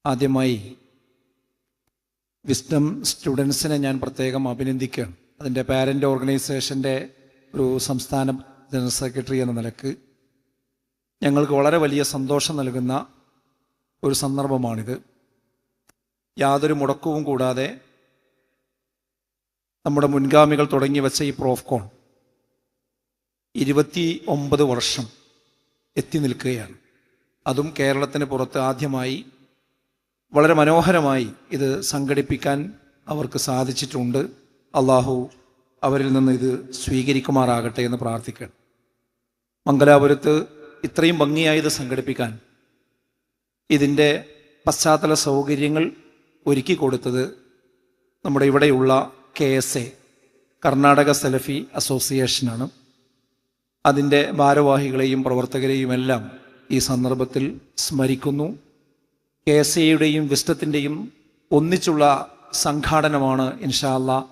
ആദ്യമായി വിസ്ഡം സ്റ്റുഡൻസിനെ ഞാൻ പ്രത്യേകം അഭിനന്ദിക്കുകയാണ്. അതിൻ്റെ പാരൻ്റ് ഓർഗനൈസേഷൻ്റെ ഒരു സംസ്ഥാന ജനറൽ സെക്രട്ടറി എന്ന നിലക്ക് ഞങ്ങൾക്ക് വളരെ വലിയ സന്തോഷം നൽകുന്ന ഒരു സന്ദർഭമാണിത്. യാതൊരു മുടക്കവും കൂടാതെ നമ്മുടെ മുൻഗാമികൾ തുടങ്ങി വെച്ച ഈ പ്രോഫ്കോൺ 29 വർഷം എത്തി നിൽക്കുകയാണ്. അതും കേരളത്തിന് പുറത്ത് ആദ്യമായി വളരെ മനോഹരമായി ഇത് സംഘടിപ്പിക്കാൻ അവർക്ക് സാധിച്ചിട്ടുണ്ട്. അള്ളാഹു അവരിൽ നിന്ന് ഇത് സ്വീകരിക്കുമാറാകട്ടെ എന്ന് പ്രാർത്ഥിക്കണം. മംഗലാപുരത്ത് ഇത്രയും ഭംഗിയായി ഇത് സംഘടിപ്പിക്കാൻ ഇതിൻ്റെ പശ്ചാത്തല സൗകര്യങ്ങൾ ഒരുക്കി കൊടുത്തത് നമ്മുടെ ഇവിടെയുള്ള KSA കർണാടക സലഫി അസോസിയേഷനാണ്. അതിൻ്റെ ഭാരവാഹികളെയും പ്രവർത്തകരെയും എല്ലാം ഈ സന്ദർഭത്തിൽ സ്മരിക്കുന്നു. KSAയുടെയും വിസ്ഡത്തിൻ്റെയും ഒന്നിച്ചുള്ള സംഘാടനമാണ് ഇൻഷാ അല്ലാഹ്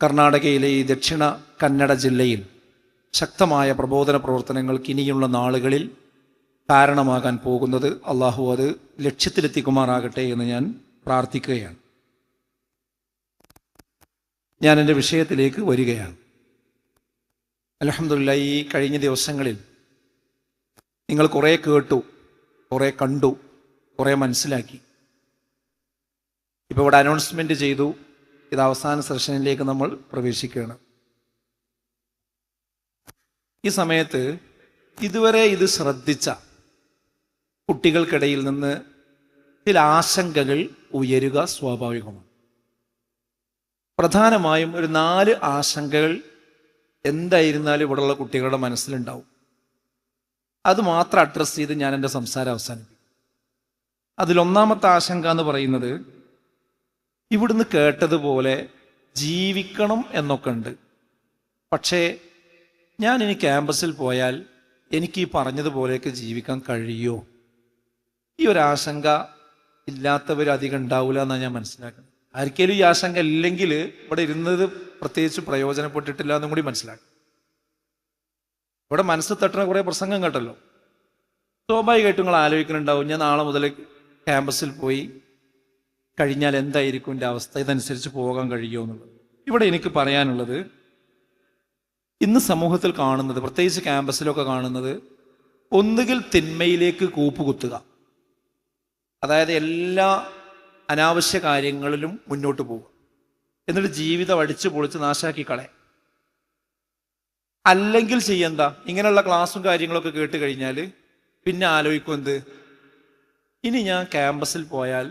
കർണാടകയിലെ ഈ ദക്ഷിണ കന്നഡ ജില്ലയിൽ ശക്തമായ പ്രബോധന പ്രവർത്തനങ്ങൾക്ക് ഇനിയുള്ള നാളുകളിൽ കാരണമാകാൻ പോകുന്നത്. അള്ളാഹു അത് ലക്ഷ്യത്തിലെത്തിക്കുമാറാകട്ടെ എന്ന് ഞാൻ പ്രാർത്ഥിക്കുകയാണ്. ഞാൻ എൻ്റെ വിഷയത്തിലേക്ക് വരികയാണ്. അൽഹംദുലില്ലാഹ്, ഈ കഴിഞ്ഞ ദിവസങ്ങളിൽ നിങ്ങൾ കുറേ കേട്ടു, കുറേ കണ്ടു, കുറേ മനസ്സിലാക്കി. ഇപ്പോൾ ഇവിടെ അനൗൺസ്മെൻറ്റ് ചെയ്തു, ഇത് അവസാന സെഷനിലേക്ക് നമ്മൾ പ്രവേശിക്കുകയാണ്. ഈ സമയത്ത് ഇതുവരെ ഇത് ശ്രദ്ധിച്ച കുട്ടികൾക്കിടയിൽ നിന്ന് ചില ആശങ്കകൾ ഉയരുക സ്വാഭാവികമാണ്. പ്രധാനമായും ഒരു 4 ആശങ്കകൾ എന്തായിരുന്നാലും ഇവിടെയുള്ള കുട്ടികളുടെ മനസ്സിലുണ്ടാവും. അത് മാത്രം അഡ്രസ്സ് ചെയ്ത് ഞാൻ എൻ്റെ സംസാരം അവസാനിപ്പിക്കും. അതിലൊന്നാമത്തെ ആശങ്ക എന്ന് പറയുന്നത്, ഇവിടുന്ന് കേട്ടതുപോലെ ജീവിക്കണം എന്നൊക്കെ ഉണ്ട്, പക്ഷേ ഞാൻ ഇനി ക്യാമ്പസിൽ പോയാൽ എനിക്ക് ഈ പറഞ്ഞതുപോലെയൊക്കെ ജീവിക്കാൻ കഴിയുമോ? ഈ ഒരു ആശങ്ക ഇല്ലാത്തവർ അധികം ഉണ്ടാവില്ല എന്നാണ് ഞാൻ മനസ്സിലാക്കുന്നത്. ആർക്കെങ്കിലും ഈ ആശങ്ക ഇല്ലെങ്കിൽ ഇവിടെ ഇരുന്നത് പ്രത്യേകിച്ച് പ്രയോജനപ്പെട്ടിട്ടില്ല എന്നും കൂടി മനസ്സിലാക്കും. ഇവിടെ മനസ്സ് തട്ടുന്ന കുറേ പ്രസംഗം കേട്ടല്ലോ. സ്വാഭാവികമായിട്ടും നിങ്ങൾ ആലോചിക്കുന്നുണ്ടാവും, ഞാൻ നാളെ മുതൽ ക്യാമ്പസിൽ പോയി കഴിഞ്ഞാൽ എന്തായിരിക്കും എൻ്റെ അവസ്ഥ, ഇതനുസരിച്ച് പോകാൻ കഴിയുമോ എന്നുള്ളത്. ഇവിടെ എനിക്ക് പറയാനുള്ളത്, ഇന്ന് സമൂഹത്തിൽ കാണുന്നത്, പ്രത്യേകിച്ച് ക്യാമ്പസിലൊക്കെ കാണുന്നത്, ഒന്നുകിൽ തിന്മയിലേക്ക് കൂപ്പുകുത്തുക, അതായത് എല്ലാ അനാവശ്യ കാര്യങ്ങളിലും മുന്നോട്ട് പോവുക, എന്നിട്ട് ജീവിതം അടിച്ചു പൊളിച്ച് നാശാക്കി കളയാം. അല്ലെങ്കിൽ ചെയ്യണ്ട, ഇങ്ങനെയുള്ള ക്ലാസ്സും കാര്യങ്ങളൊക്കെ കേട്ട് കഴിഞ്ഞാൽ പിന്നെ ആലോചിക്കും, എന്ത്, ഇനി ഞാൻ ക്യാമ്പസിൽ പോയാൽ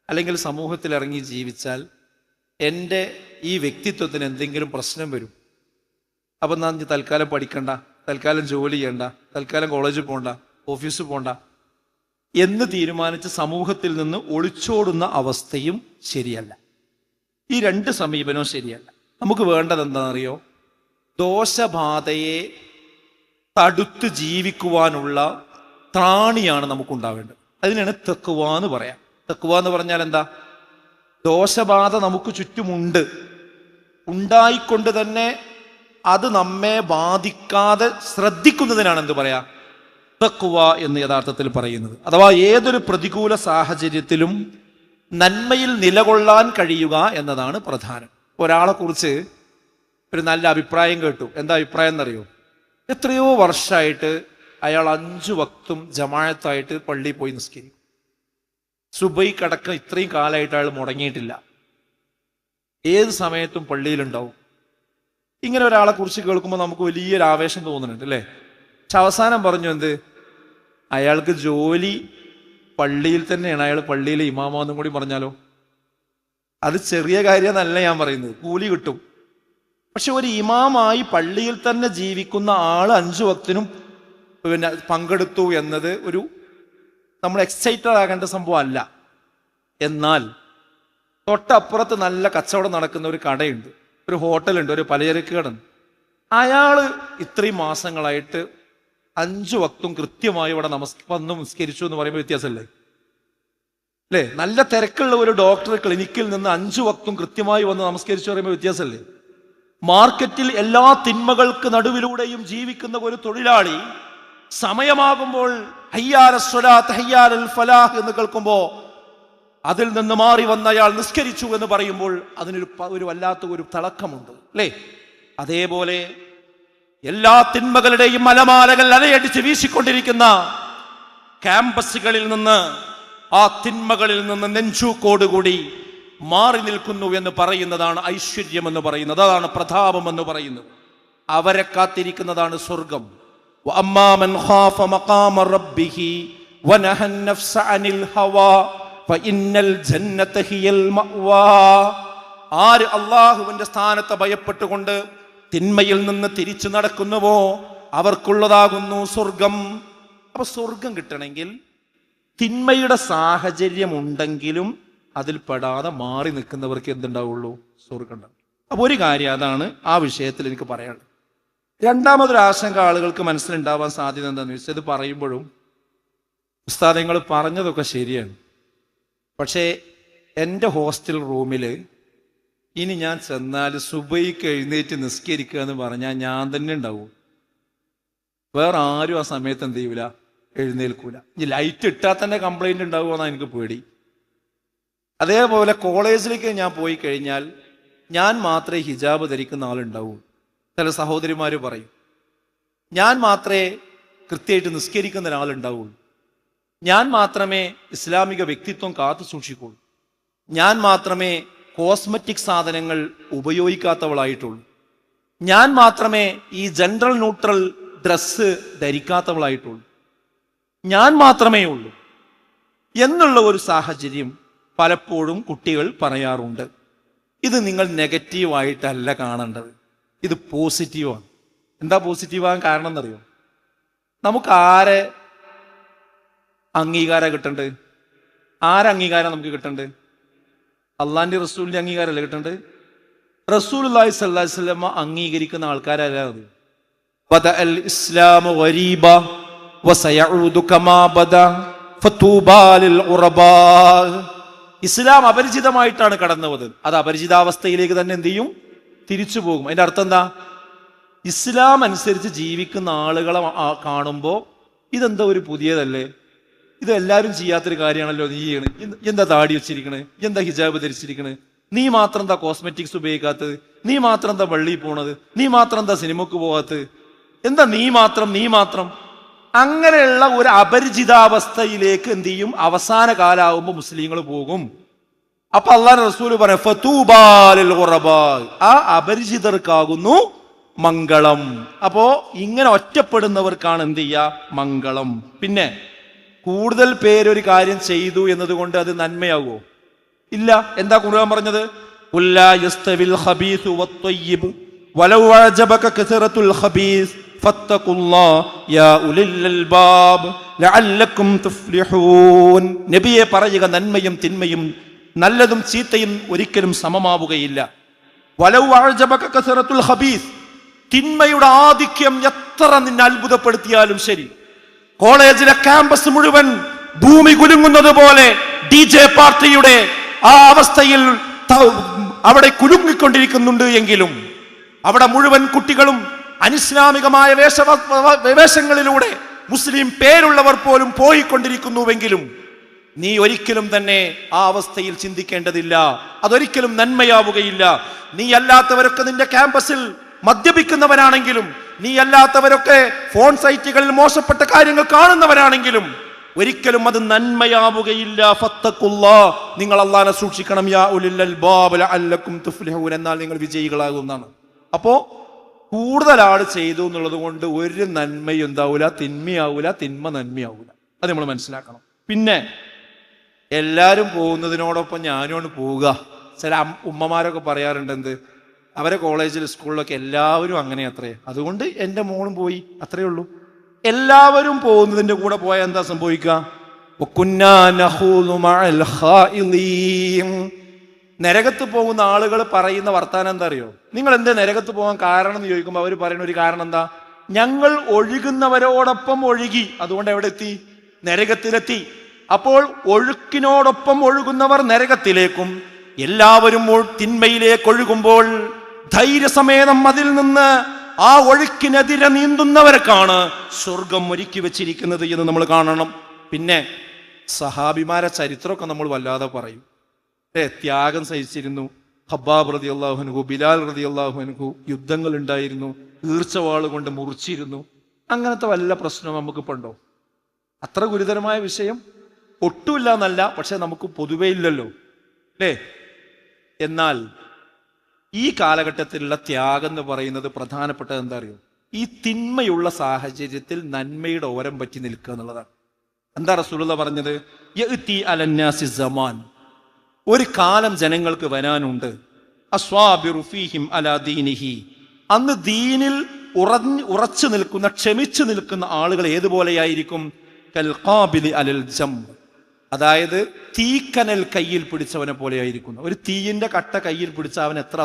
അല്ലെങ്കിൽ സമൂഹത്തിൽ ഇറങ്ങി ജീവിച്ചാൽ എൻ്റെ ഈ വ്യക്തിത്വത്തിന് എന്തെങ്കിലും പ്രശ്നം വരും. അപ്പം ഞാൻ തൽക്കാലം പഠിക്കണ്ട, തൽക്കാലം ജോലി ചെയ്യണ്ട, തൽക്കാലം കോളേജിൽ പോകണ്ട, ഓഫീസിൽ പോകണ്ട എന്ന് തീരുമാനിച്ച് സമൂഹത്തിൽ നിന്ന് ഒളിച്ചോടുന്ന അവസ്ഥയും ശരിയല്ല. ഈ 2 സമീപനവും ശരിയല്ല. നമുക്ക് വേണ്ടത് എന്താണെന്നറിയോ? ദോഷബാധയെ തടുത്ത് ജീവിക്കുവാനുള്ള ത്രാണിയാണ് നമുക്കുണ്ടാവേണ്ടത്. അതിനാണ് തഖ്വ എന്ന് പറയാം. തഖ്വ എന്ന് പറഞ്ഞാൽ എന്താ? ദോഷബാധ നമുക്ക് ചുറ്റുമുണ്ട്, ഉണ്ടായിക്കൊണ്ട് തന്നെ അത് നമ്മെ ബാധിക്കാതെ ശ്രദ്ധിക്കുന്നതിനാണ് എന്ത് പറയാ? തഖ്വ എന്ന് യഥാർത്ഥത്തിൽ പറയുന്നത്. അഥവാ ഏതൊരു പ്രതികൂല സാഹചര്യത്തിലും നന്മയിൽ നിലകൊള്ളാൻ കഴിയുക എന്നതാണ് പ്രധാനം. ഒരാളെ കുറിച്ച് ഒരു നല്ല അഭിപ്രായം കേട്ടു. എന്താ അഭിപ്രായം എന്നറിയോ? എത്രയോ വർഷമായിട്ട് അയാൾ 5 വക്തും ജമാഅത്തായിട്ട് പള്ളിയിൽ പോയി നിസ്കരിക്കും. സുബഹിക്കടക്കം ഇത്രയും കാലമായിട്ട് അയാൾ മുടങ്ങിയിട്ടില്ല, ഏത് സമയത്തും പള്ളിയിലുണ്ടാവും. ഇങ്ങനെ ഒരാളെ കുറിച്ച് കേൾക്കുമ്പോൾ നമുക്ക് വലിയൊരു ആവേശം തോന്നുന്നുണ്ട് അല്ലേ? പക്ഷെ അവസാനം പറഞ്ഞു, എന്ത്, അയാൾക്ക് ജോലി പള്ളിയിൽ തന്നെയാണ്, അയാൾ പള്ളിയിലെ ഇമാമാന്നും കൂടി പറഞ്ഞാലോ? അത് ചെറിയ കാര്യമെന്നല്ല ഞാൻ പറയുന്നത്, കൂലി കിട്ടും. പക്ഷെ ഒരു ഇമാമായി പള്ളിയിൽ തന്നെ ജീവിക്കുന്ന ആൾ 5 വക്തിനും പിന്നെ പങ്കെടുത്തു എന്നത് ഒരു നമ്മൾ എക്സൈറ്റഡ് ആകേണ്ട സംഭവം അല്ല. എന്നാൽ തൊട്ടപ്പുറത്ത് നല്ല കച്ചവടം നടക്കുന്ന ഒരു കടയുണ്ട്, ഒരു ഹോട്ടലുണ്ട്, ഒരു പലചരക്ക് കടയുണ്ട്. അയാൾ ഇത്രയും മാസങ്ങളായിട്ട് 5 വക്തും കൃത്യമായി ഇവിടെ വന്ന് നിസ്കരിച്ചു എന്ന് പറയുമ്പോൾ വ്യത്യാസമല്ലേ? അല്ലേ? നല്ല തിരക്കുള്ള ഒരു ഡോക്ടർ ക്ലിനിക്കിൽ നിന്ന് 5 വക്തും കൃത്യമായി വന്ന് നമസ്കരിച്ചു പറയുമ്പോൾ വ്യത്യാസമല്ലേ? മാർക്കറ്റിൽ എല്ലാ തിന്മകൾക്ക് നടുവിലൂടെയും ജീവിക്കുന്ന ഒരു തൊഴിലാളി സമയമാകുമ്പോൾ ഹയ്യാല സ്വലാത്ത് ഹയ്യാലൽ ഫലാഹ് എന്ന് കേൾക്കുമ്പോൾ അതിൽ നിന്ന് മാറി വന്നയാൾ നിസ്കരിച്ചു എന്ന് പറയുമ്പോൾ അതിനൊരു വല്ലാത്ത ഒരു തിളക്കമുണ്ട് അല്ലേ? അതേപോലെ എല്ലാ തിന്മകളുടെയും മലമാലകൾ അലയടിച്ച് വീശിക്കൊണ്ടിരിക്കുന്ന ക്യാമ്പസുകളിൽ നിന്ന്, ആ തിന്മകളിൽ നിന്ന് നെഞ്ചൂക്കോടുകൂടി മാറി നിൽക്കുന്നു എന്ന് പറയുന്നതാണ് ഐശ്വര്യം എന്ന് പറയുന്നത്, അതാണ് പ്രതാപം എന്ന് പറയുന്നത്. അവരെ കാത്തിരിക്കുന്നതാണ് സ്വർഗം. വഅമ്മാ മൻ ഖാഫ മഖാമ റബ്ബിഹി വനഹ നഫ്സ അനിൽ ഹവാ ഫഇന്നൽ ജന്നത ഹിയൽ മഅവാ. ആര് അല്ലാഹുവിന്റെ സ്ഥാനത്തെ ഭയപ്പെട്ടുകൊണ്ട് തിന്മയിൽ നിന്ന് തിരിച്ചു നടക്കുന്നുവോ അവർക്കുള്ളതാകുന്നു സ്വർഗം. അപ്പൊ സ്വർഗം കിട്ടണമെങ്കിൽ തിന്മയുടെ സാഹചര്യം ഉണ്ടെങ്കിലും അതിൽ പെടാതെ മാറി നിൽക്കുന്നവർക്ക് എന്തുണ്ടാവുള്ളൂ? സ്വർഗം ഉണ്ടാവും. അപ്പൊ ഒരു കാര്യം അതാണ് ആ വിഷയത്തിൽ എനിക്ക് പറയാനുള്ളത്. രണ്ടാമതൊരു ആശങ്ക ആളുകൾക്ക് മനസ്സിലുണ്ടാവാൻ സാധ്യത എന്താണെന്ന് വെച്ചാൽ, ഇത് പറയുമ്പോഴും ഉസ്താദ് നിങ്ങൾ പറഞ്ഞതൊക്കെ ശരിയാണ്, പക്ഷേ എൻ്റെ ഹോസ്റ്റൽ റൂമിൽ ഇനി ഞാൻ ചെന്നാൽ സുബഹിക്ക് എഴുന്നേറ്റ് നിസ്കരിക്കുക എന്ന് പറഞ്ഞാൽ ഞാൻ തന്നെ ഉണ്ടാവും, വേറെ ആരും ആ സമയത്ത് എന്ത് ചെയ്യൂല, എഴുന്നേൽക്കൂല. ഈ ലൈറ്റ് ഇട്ടാൽ തന്നെ കംപ്ലൈൻറ്റ് ഉണ്ടാവുമെന്നാണ് എനിക്ക് പേടി. അതേപോലെ കോളേജിലേക്ക് ഞാൻ പോയി കഴിഞ്ഞാൽ ഞാൻ മാത്രമേ ഹിജാബ് ധരിക്കുന്ന ആളുണ്ടാവൂ. ചില സഹോദരിമാർ പറയും ഞാൻ മാത്രമേ കൃത്യമായിട്ട് നിസ്കരിക്കുന്ന ഒരാളുണ്ടാവുള്ളൂ, ഞാൻ മാത്രമേ ഇസ്ലാമിക വ്യക്തിത്വം കാത്തു സൂക്ഷിക്കുള്ളൂ, ഞാൻ മാത്രമേ കോസ്മെറ്റിക് സാധനങ്ങൾ ഉപയോഗിക്കാത്തവളായിട്ടുള്ളൂ, ഞാൻ മാത്രമേ ഈ ജനറൽ ന്യൂട്രൽ ഡ്രസ്സ് ധരിക്കാത്തവളായിട്ടുള്ളൂ, ഞാൻ മാത്രമേ ഉള്ളൂ എന്നുള്ള ഒരു സാഹചര്യം പലപ്പോഴും കുട്ടികൾ പറയാറുണ്ട്. ഇത് നിങ്ങൾ നെഗറ്റീവായിട്ടല്ല കാണേണ്ടത്, ഇത് പോസിറ്റീവാണ്. എന്താ പോസിറ്റീവാകാൻ കാരണം എന്നറിയോ? നമുക്ക് ആരെ അംഗീകാരം കിട്ടേണ്ടത്? ആരംഗീകാരം നമുക്ക് കിട്ടേണ്ടത്? അള്ളാന്റെ റസൂലിന്റെ അംഗീകാരമല്ലേ കിട്ടേണ്ടത്? റസൂലുള്ളാഹി സ്വല്ലല്ലാഹു അലൈഹി വസല്ലം അംഗീകരിക്കുന്ന ആൾക്കാരല്ല അത്. ബദഅൽ ഇസ്ലാമു ഗരീബ വസയഊദു കമാ ബദ ഫതൂബാ ലിൽ ഉറബാ. ഇസ്ലാം അപരിചിതമായിട്ടാണ് കടന്നു വന്നത്, അത് അപരിചിതാവസ്ഥയിലേക്ക് തന്നെ എന്ത് ചെയ്യും? തിരിച്ചു പോകും. അതിന്റെ അർത്ഥം എന്താ? ഇസ്ലാം അനുസരിച്ച് ജീവിക്കുന്ന ആളുകളെ കാണുമ്പോൾ ഇതെന്താ ഒരു പുതിയതല്ലേ, ഇത് എല്ലാവരും ചെയ്യാത്തൊരു കാര്യമാണല്ലോ നീ ചെയ്യണേ, എന്താ താടി വെച്ചിരിക്കണേ, എന്താ ഹിജാബ് ധരിച്ചിരിക്കണേ, നീ മാത്രം എന്താ കോസ്മെറ്റിക്സ് ഉപയോഗിക്കാത്തത്, നീ മാത്രം എന്താ പള്ളിയിൽ പോണത്, നീ മാത്രം എന്താ സിനിമക്ക് പോകാത്തത്, എന്താ നീ മാത്രം. അങ്ങനെയുള്ള ഒരു അപരിചിതാവസ്ഥയിലേക്ക് എന്ത് ചെയ്യും? അവസാന കാലാവുമ്പോൾ മുസ്ലിങ്ങൾ പോകും. അപ്പൊ അള്ളാഹുവിന്റെ റസൂല് പറയാം ഫതൂബാ ലിൽ ഖുറബാ, ആ അപരിചിതർക്കാകുന്നു മംഗളം. അപ്പോ ഇങ്ങനെ ഒറ്റപ്പെടുന്നവർക്കാണ് എന്ത് ചെയ്യുക? മംഗളം. പിന്നെ കൂടുതൽ പേരൊരു കാര്യം ചെയ്തു എന്നതുകൊണ്ട് അത് നന്മയാകുമോ? ഇല്ല. എന്താ ഖുർആൻ പറഞ്ഞത്? ഖുല്ലാ യസ്തവിൽ ഖബീസു വത്വയ്യിബ് വലൗ അഅജബക കസറത്തുൽ ഖബീസ് ഫത്തഖുല്ലാഹ യാ ഉലിൽ അൽബാബ് ലഅല്ലക്കും തുഫ്ലിഹൂൻ. നബിയെ പറയുക, നന്മയും തിന്മയും നല്ലതും ചീത്തയും ഒരിക്കലും സമമാവുകയില്ല. വലൗ അഅജബക കസറത്തുൽ ഖബീസ്, തിന്മയുടെ ആധിക്യം എത്ര നിന്നെ അത്ഭുതപ്പെടുത്തിയാലും ശരി, കോളേജിലെ ക്യാമ്പസ് മുഴുവൻ ഭൂമി കുലുങ്ങുന്നത് പോലെ DJ പാർട്ടിയുടെ ആ അവസ്ഥയിൽ അവിടെ കുലുങ്ങിക്കൊണ്ടിരിക്കുന്നുണ്ട് എങ്കിലും, അവിടെ മുഴുവൻ കുട്ടികളും അനിസ്ലാമികമായ വേഷങ്ങളിലൂടെ മുസ്ലിം പേരുള്ളവർ പോലും പോയിക്കൊണ്ടിരിക്കുന്നുവെങ്കിലും നീ ഒരിക്കലും തന്നെ ആ അവസ്ഥയിൽ ചിന്തിക്കേണ്ടതില്ല, അതൊരിക്കലും നന്മയാവുകയില്ല. നീ അല്ലാത്തവരൊക്കെ നിന്റെ ക്യാമ്പസിൽ മദ്യപിക്കുന്നവരാണെങ്കിലും, നീ അല്ലാത്തവരൊക്കെ ഫോൺ സൈറ്റുകളിൽ മോശപ്പെട്ട കാര്യങ്ങൾ കാണുന്നവരാണെങ്കിലും ഒരിക്കലും അത് നന്മയാവുകയില്ല. ഫത്തഖുല്ലാഹ്, നിങ്ങൾ അല്ലാഹനെ സൂക്ഷിക്കണം. യാ ഉലിൽ അൽബാബ് ലഅല്ലക്കും തുഫ്ലിഹൂൻ, എന്നാൽ നിങ്ങൾ വിജയികളാകുന്നതാണ്. അപ്പോ കൂടുതൽ ആൾ ചെയ്തു എന്നുള്ളത് കൊണ്ട് ഒരു നന്മയും എന്താവൂല, തിന്മയാവൂല, തിന്മ നന്മയാവൂല. അത് നമ്മൾ മനസ്സിലാക്കണം. പിന്നെ എല്ലാവരും പോകുന്നതിനോടൊപ്പം ഞാനോട് പോവുക. ചില ഉമ്മമാരൊക്കെ പറയാറുണ്ട്, എന്ത് അവരെ കോളേജിൽ സ്കൂളിലൊക്കെ എല്ലാവരും അങ്ങനെ അത്രേ, അതുകൊണ്ട് എൻ്റെ മോളും പോയി, അത്രയേ ഉള്ളൂ. എല്ലാവരും പോകുന്നതിൻ്റെ കൂടെ പോയാൽ എന്താ സംഭവിക്കുക? നരകത്ത് പോകുന്ന ആളുകൾ പറയുന്ന വർത്താനം എന്താ അറിയോ? നിങ്ങൾ എന്താ നരകത്ത് പോകാൻ കാരണം എന്ന് ചോദിക്കുമ്പോൾ അവർ പറയുന്ന ഒരു കാരണം എന്താ? ഞങ്ങൾ ഒഴുകുന്നവരോടൊപ്പം ഒഴുകി, അതുകൊണ്ട് എവിടെ എത്തി? നരകത്തിലെത്തി. അപ്പോൾ ഒഴുക്കിനോടൊപ്പം ഒഴുകുന്നവർ നരകത്തിലേക്കും എല്ലാവരും തിന്മയിലേക്ക് ഒഴുകുമ്പോൾ ധൈര്യസമേതം അതിൽ നിന്ന് ആ ഒഴുക്കിനെതിരെ നീന്തുന്നവർക്കാണ് സ്വർഗം ഒരുക്കി വെച്ചിരിക്കുന്നത് എന്ന് നമ്മൾ കാണണം. പിന്നെ സഹാബിമാരെ ചരിത്രമൊക്കെ നമ്മൾ വല്ലാതെ പറയും. ത്യാഗം സഹിച്ചിരുന്നു. ഖബ്ബാബ് റളിയല്ലാഹു അൻഹു, ബിലാൽ റളിയല്ലാഹു അൻഹു, യുദ്ധങ്ങൾ ഉണ്ടായിരുന്നു, ഈർച്ചവാള് കൊണ്ട് മുറിച്ചിരുന്നു. അങ്ങനത്തെ വല്ല പ്രശ്നവും നമുക്കിപ്പോൾ ഉണ്ടോ? അത്ര ഗുരുതരമായ വിഷയം ഒട്ടുമില്ല എന്നല്ല, പക്ഷെ നമുക്ക് പൊതുവേ ഇല്ലല്ലോ അല്ലേ? എന്നാൽ ഈ കാലഘട്ടത്തിലുള്ള ത്യാഗം എന്ന് പറയുന്നത് പ്രധാനപ്പെട്ടത് എന്താ അറിയോ? ഈ തിന്മയുള്ള സാഹചര്യത്തിൽ നന്മയുടെ ഓരം പറ്റി നിൽക്കുക എന്നുള്ളതാണ്. എന്താ റസൂലുള്ളാഹി പറഞ്ഞത്? യഅതി അലന്നാസി സമാൻ, ഒരു കാലം ജനങ്ങൾക്ക് വരാനുണ്ട്, അസ്വാബിറു ഫീഹിം അലാ ദീനിഹി, അന്ന് ദീനിൽ ഉറച്ചു നിൽക്കുന്ന, ക്ഷമിച്ചു നിൽക്കുന്ന ആളുകൾ ഏതുപോലെയായിരിക്കും? കൽ ഖാബിലി അലൽ ജംബ്, അതായത് തീക്കനൽ കയ്യിൽ പിടിച്ചവനെ പോലെയായിരിക്കുന്നു. ഒരു തീയിന്റെ കട്ട കയ്യിൽ പിടിച്ച അവൻ എത്ര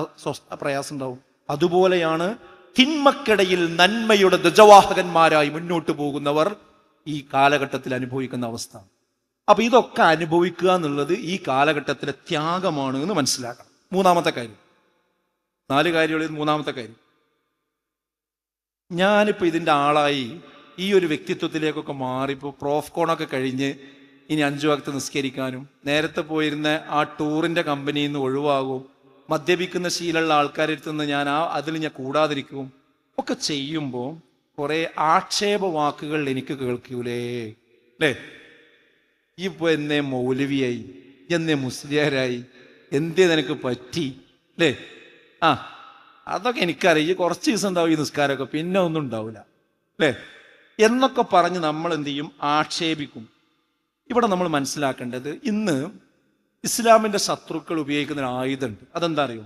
പ്രയാസം ഉണ്ടാവും? അതുപോലെയാണ് തിന്മക്കിടയിൽ നന്മയുടെ ധ്വജവാഹകന്മാരായി മുന്നോട്ട് പോകുന്നവർ ഈ കാലഘട്ടത്തിൽ അനുഭവിക്കുന്ന അവസ്ഥ. അപ്പൊ ഇതൊക്കെ അനുഭവിക്കുക എന്നുള്ളത് ഈ കാലഘട്ടത്തിലെ ത്യാഗമാണ് എന്ന് മനസ്സിലാക്കണം. മൂന്നാമത്തെ കാര്യം, 4 കാര്യങ്ങളിൽ മൂന്നാമത്തെ കാര്യം, ഞാനിപ്പോൾ ഇതിൻ്റെ ആളായി ഈ ഒരു വ്യക്തിത്വത്തിലേക്കൊക്കെ മാറിപ്പോൾ പ്രോഫ്കോണൊക്കെ കഴിഞ്ഞ് ഇനി 5 വക്ത് നിസ്കരിക്കാനും, നേരത്തെ പോയിരുന്ന ആ ടൂറിൻ്റെ കമ്പനിയിൽ നിന്ന് ഒഴിവാകും, മദ്യപിക്കുന്ന ശീലമുള്ള ആൾക്കാരെ അടുത്തുനിന്ന് ഞാൻ അതിൽ ഞാൻ കൂടാതിരിക്കും ഒക്കെ ചെയ്യുമ്പോൾ കുറേ ആക്ഷേപ വാക്കുകൾ എനിക്ക് കേൾക്കൂലേ അല്ലേ? ഇപ്പോൾ എന്നെ മൗലവിയായി, എന്നെ മുസ്ലിയാരായി, എന്തേ നിനക്ക് പറ്റി അല്ലേ? അതൊക്കെ എനിക്കറിയാം, കുറച്ച് ദിവസം ഉണ്ടാവും ഈ നിസ്കാരമൊക്കെ, പിന്നെ ഒന്നും ഉണ്ടാവില്ല അല്ലേ എന്നൊക്കെ പറഞ്ഞ് നമ്മൾ എന്ത് ചെയ്യും? ആക്ഷേപിക്കും. ഇവിടെ നമ്മൾ മനസ്സിലാക്കേണ്ടത്, ഇന്ന് ഇസ്ലാമിൻ്റെ ശത്രുക്കൾ ഉപയോഗിക്കുന്ന ഒരു ആയുധമുണ്ട്. അതെന്താ അറിയോ?